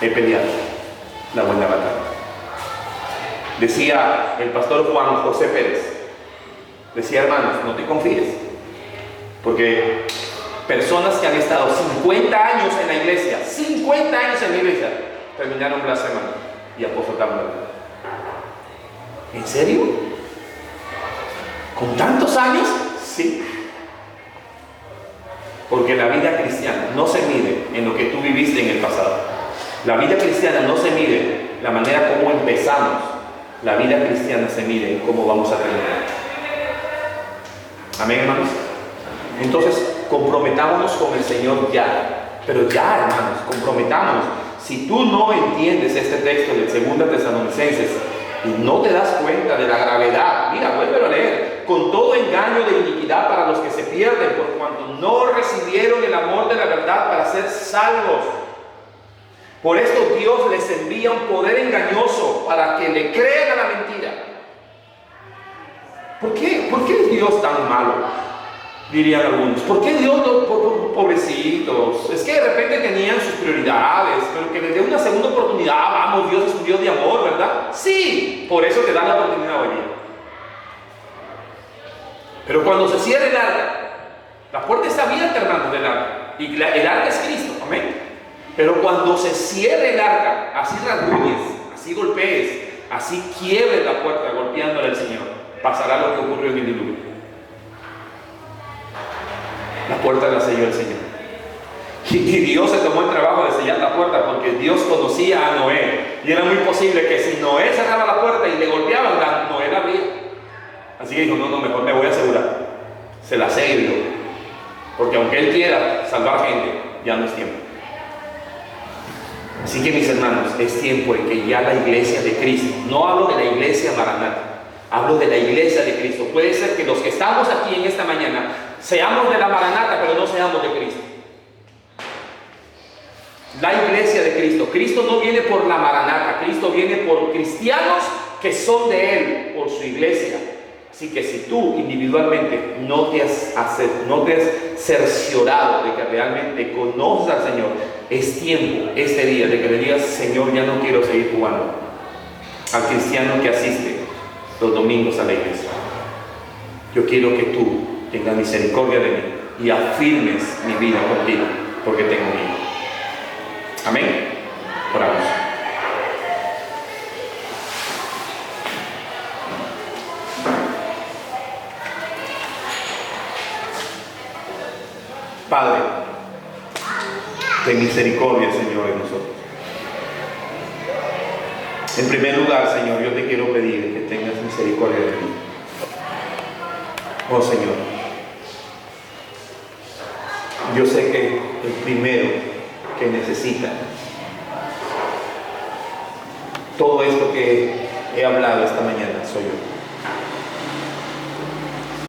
he peleado la buena batalla. Decía el pastor Juan José Pérez, decía, hermanos, no te confíes, porque personas que han estado 50 años en la iglesia, 50 años en la iglesia, terminaron blasfemando y apostatando. ¿En serio? ¿Con tantos años? Sí. Porque la vida cristiana no se mide en lo que tú viviste en el pasado. La vida cristiana no se mide en la manera como empezamos. La vida cristiana se mide en cómo vamos a terminar. Amén, hermanos. Entonces, comprometámonos con el Señor ya. Pero ya, hermanos, comprometámonos. Si tú no entiendes este texto del 2 Tesalonicenses y no te das cuenta de la gravedad, mira, vuélvelo a leer. Con todo engaño de iniquidad para los que se pierden, por cuanto no recibieron el amor de la verdad para ser salvos. Por esto Dios les envía un poder engañoso para que le crean a la mentira. ¿Por qué? ¿Por qué es Dios tan malo? Dirían algunos. ¿Por qué Dios, pobrecitos? Es que de repente tenían sus prioridades, pero que les dé una segunda oportunidad. Vamos, Dios es un Dios de amor, ¿verdad? Sí, por eso te da la oportunidad hoy día. Pero cuando se cierra el arca, la puerta está abierta, hermanos, del arca, y el arca es Cristo, amén. Pero cuando se cierre el arca, así rasguñes, así golpees, así quiebres la puerta golpeándole al Señor, pasará lo que ocurrió en el diluvio. La puerta la selló el Señor. Y Dios se tomó el trabajo de sellar la puerta porque Dios conocía a Noé. Y era muy posible que si Noé cerraba la puerta y le golpeaban, Noé la abría. Así que dijo, no, mejor me voy a asegurar. Se la selló. Porque aunque Él quiera salvar gente, ya no es tiempo. Así que mis hermanos, es tiempo en que ya la iglesia de Cristo, no hablo de la iglesia Maranata, Hablo de la iglesia de Cristo. Puede ser que los que estamos aquí en esta mañana seamos de la Maranata, pero no seamos de Cristo. La iglesia de Cristo. Cristo no viene por la Maranata, Cristo viene por cristianos que son de Él, por su iglesia. Así que si tú individualmente no te has cerciorado de que realmente conoces al Señor, es tiempo este día de que le digas: Señor, ya no quiero seguir jugando. Al cristiano que asiste los domingos a la iglesia, yo quiero que tú tengas misericordia de mí y afirmes mi vida contigo, porque tengo un hijo. Amén. Oramos. Padre, ten misericordia, Señor, de nosotros. En primer lugar, Señor, yo te quiero pedir que tengas misericordia de mí. Oh, Señor, yo sé que el primero que necesita todo esto que he hablado esta mañana soy yo.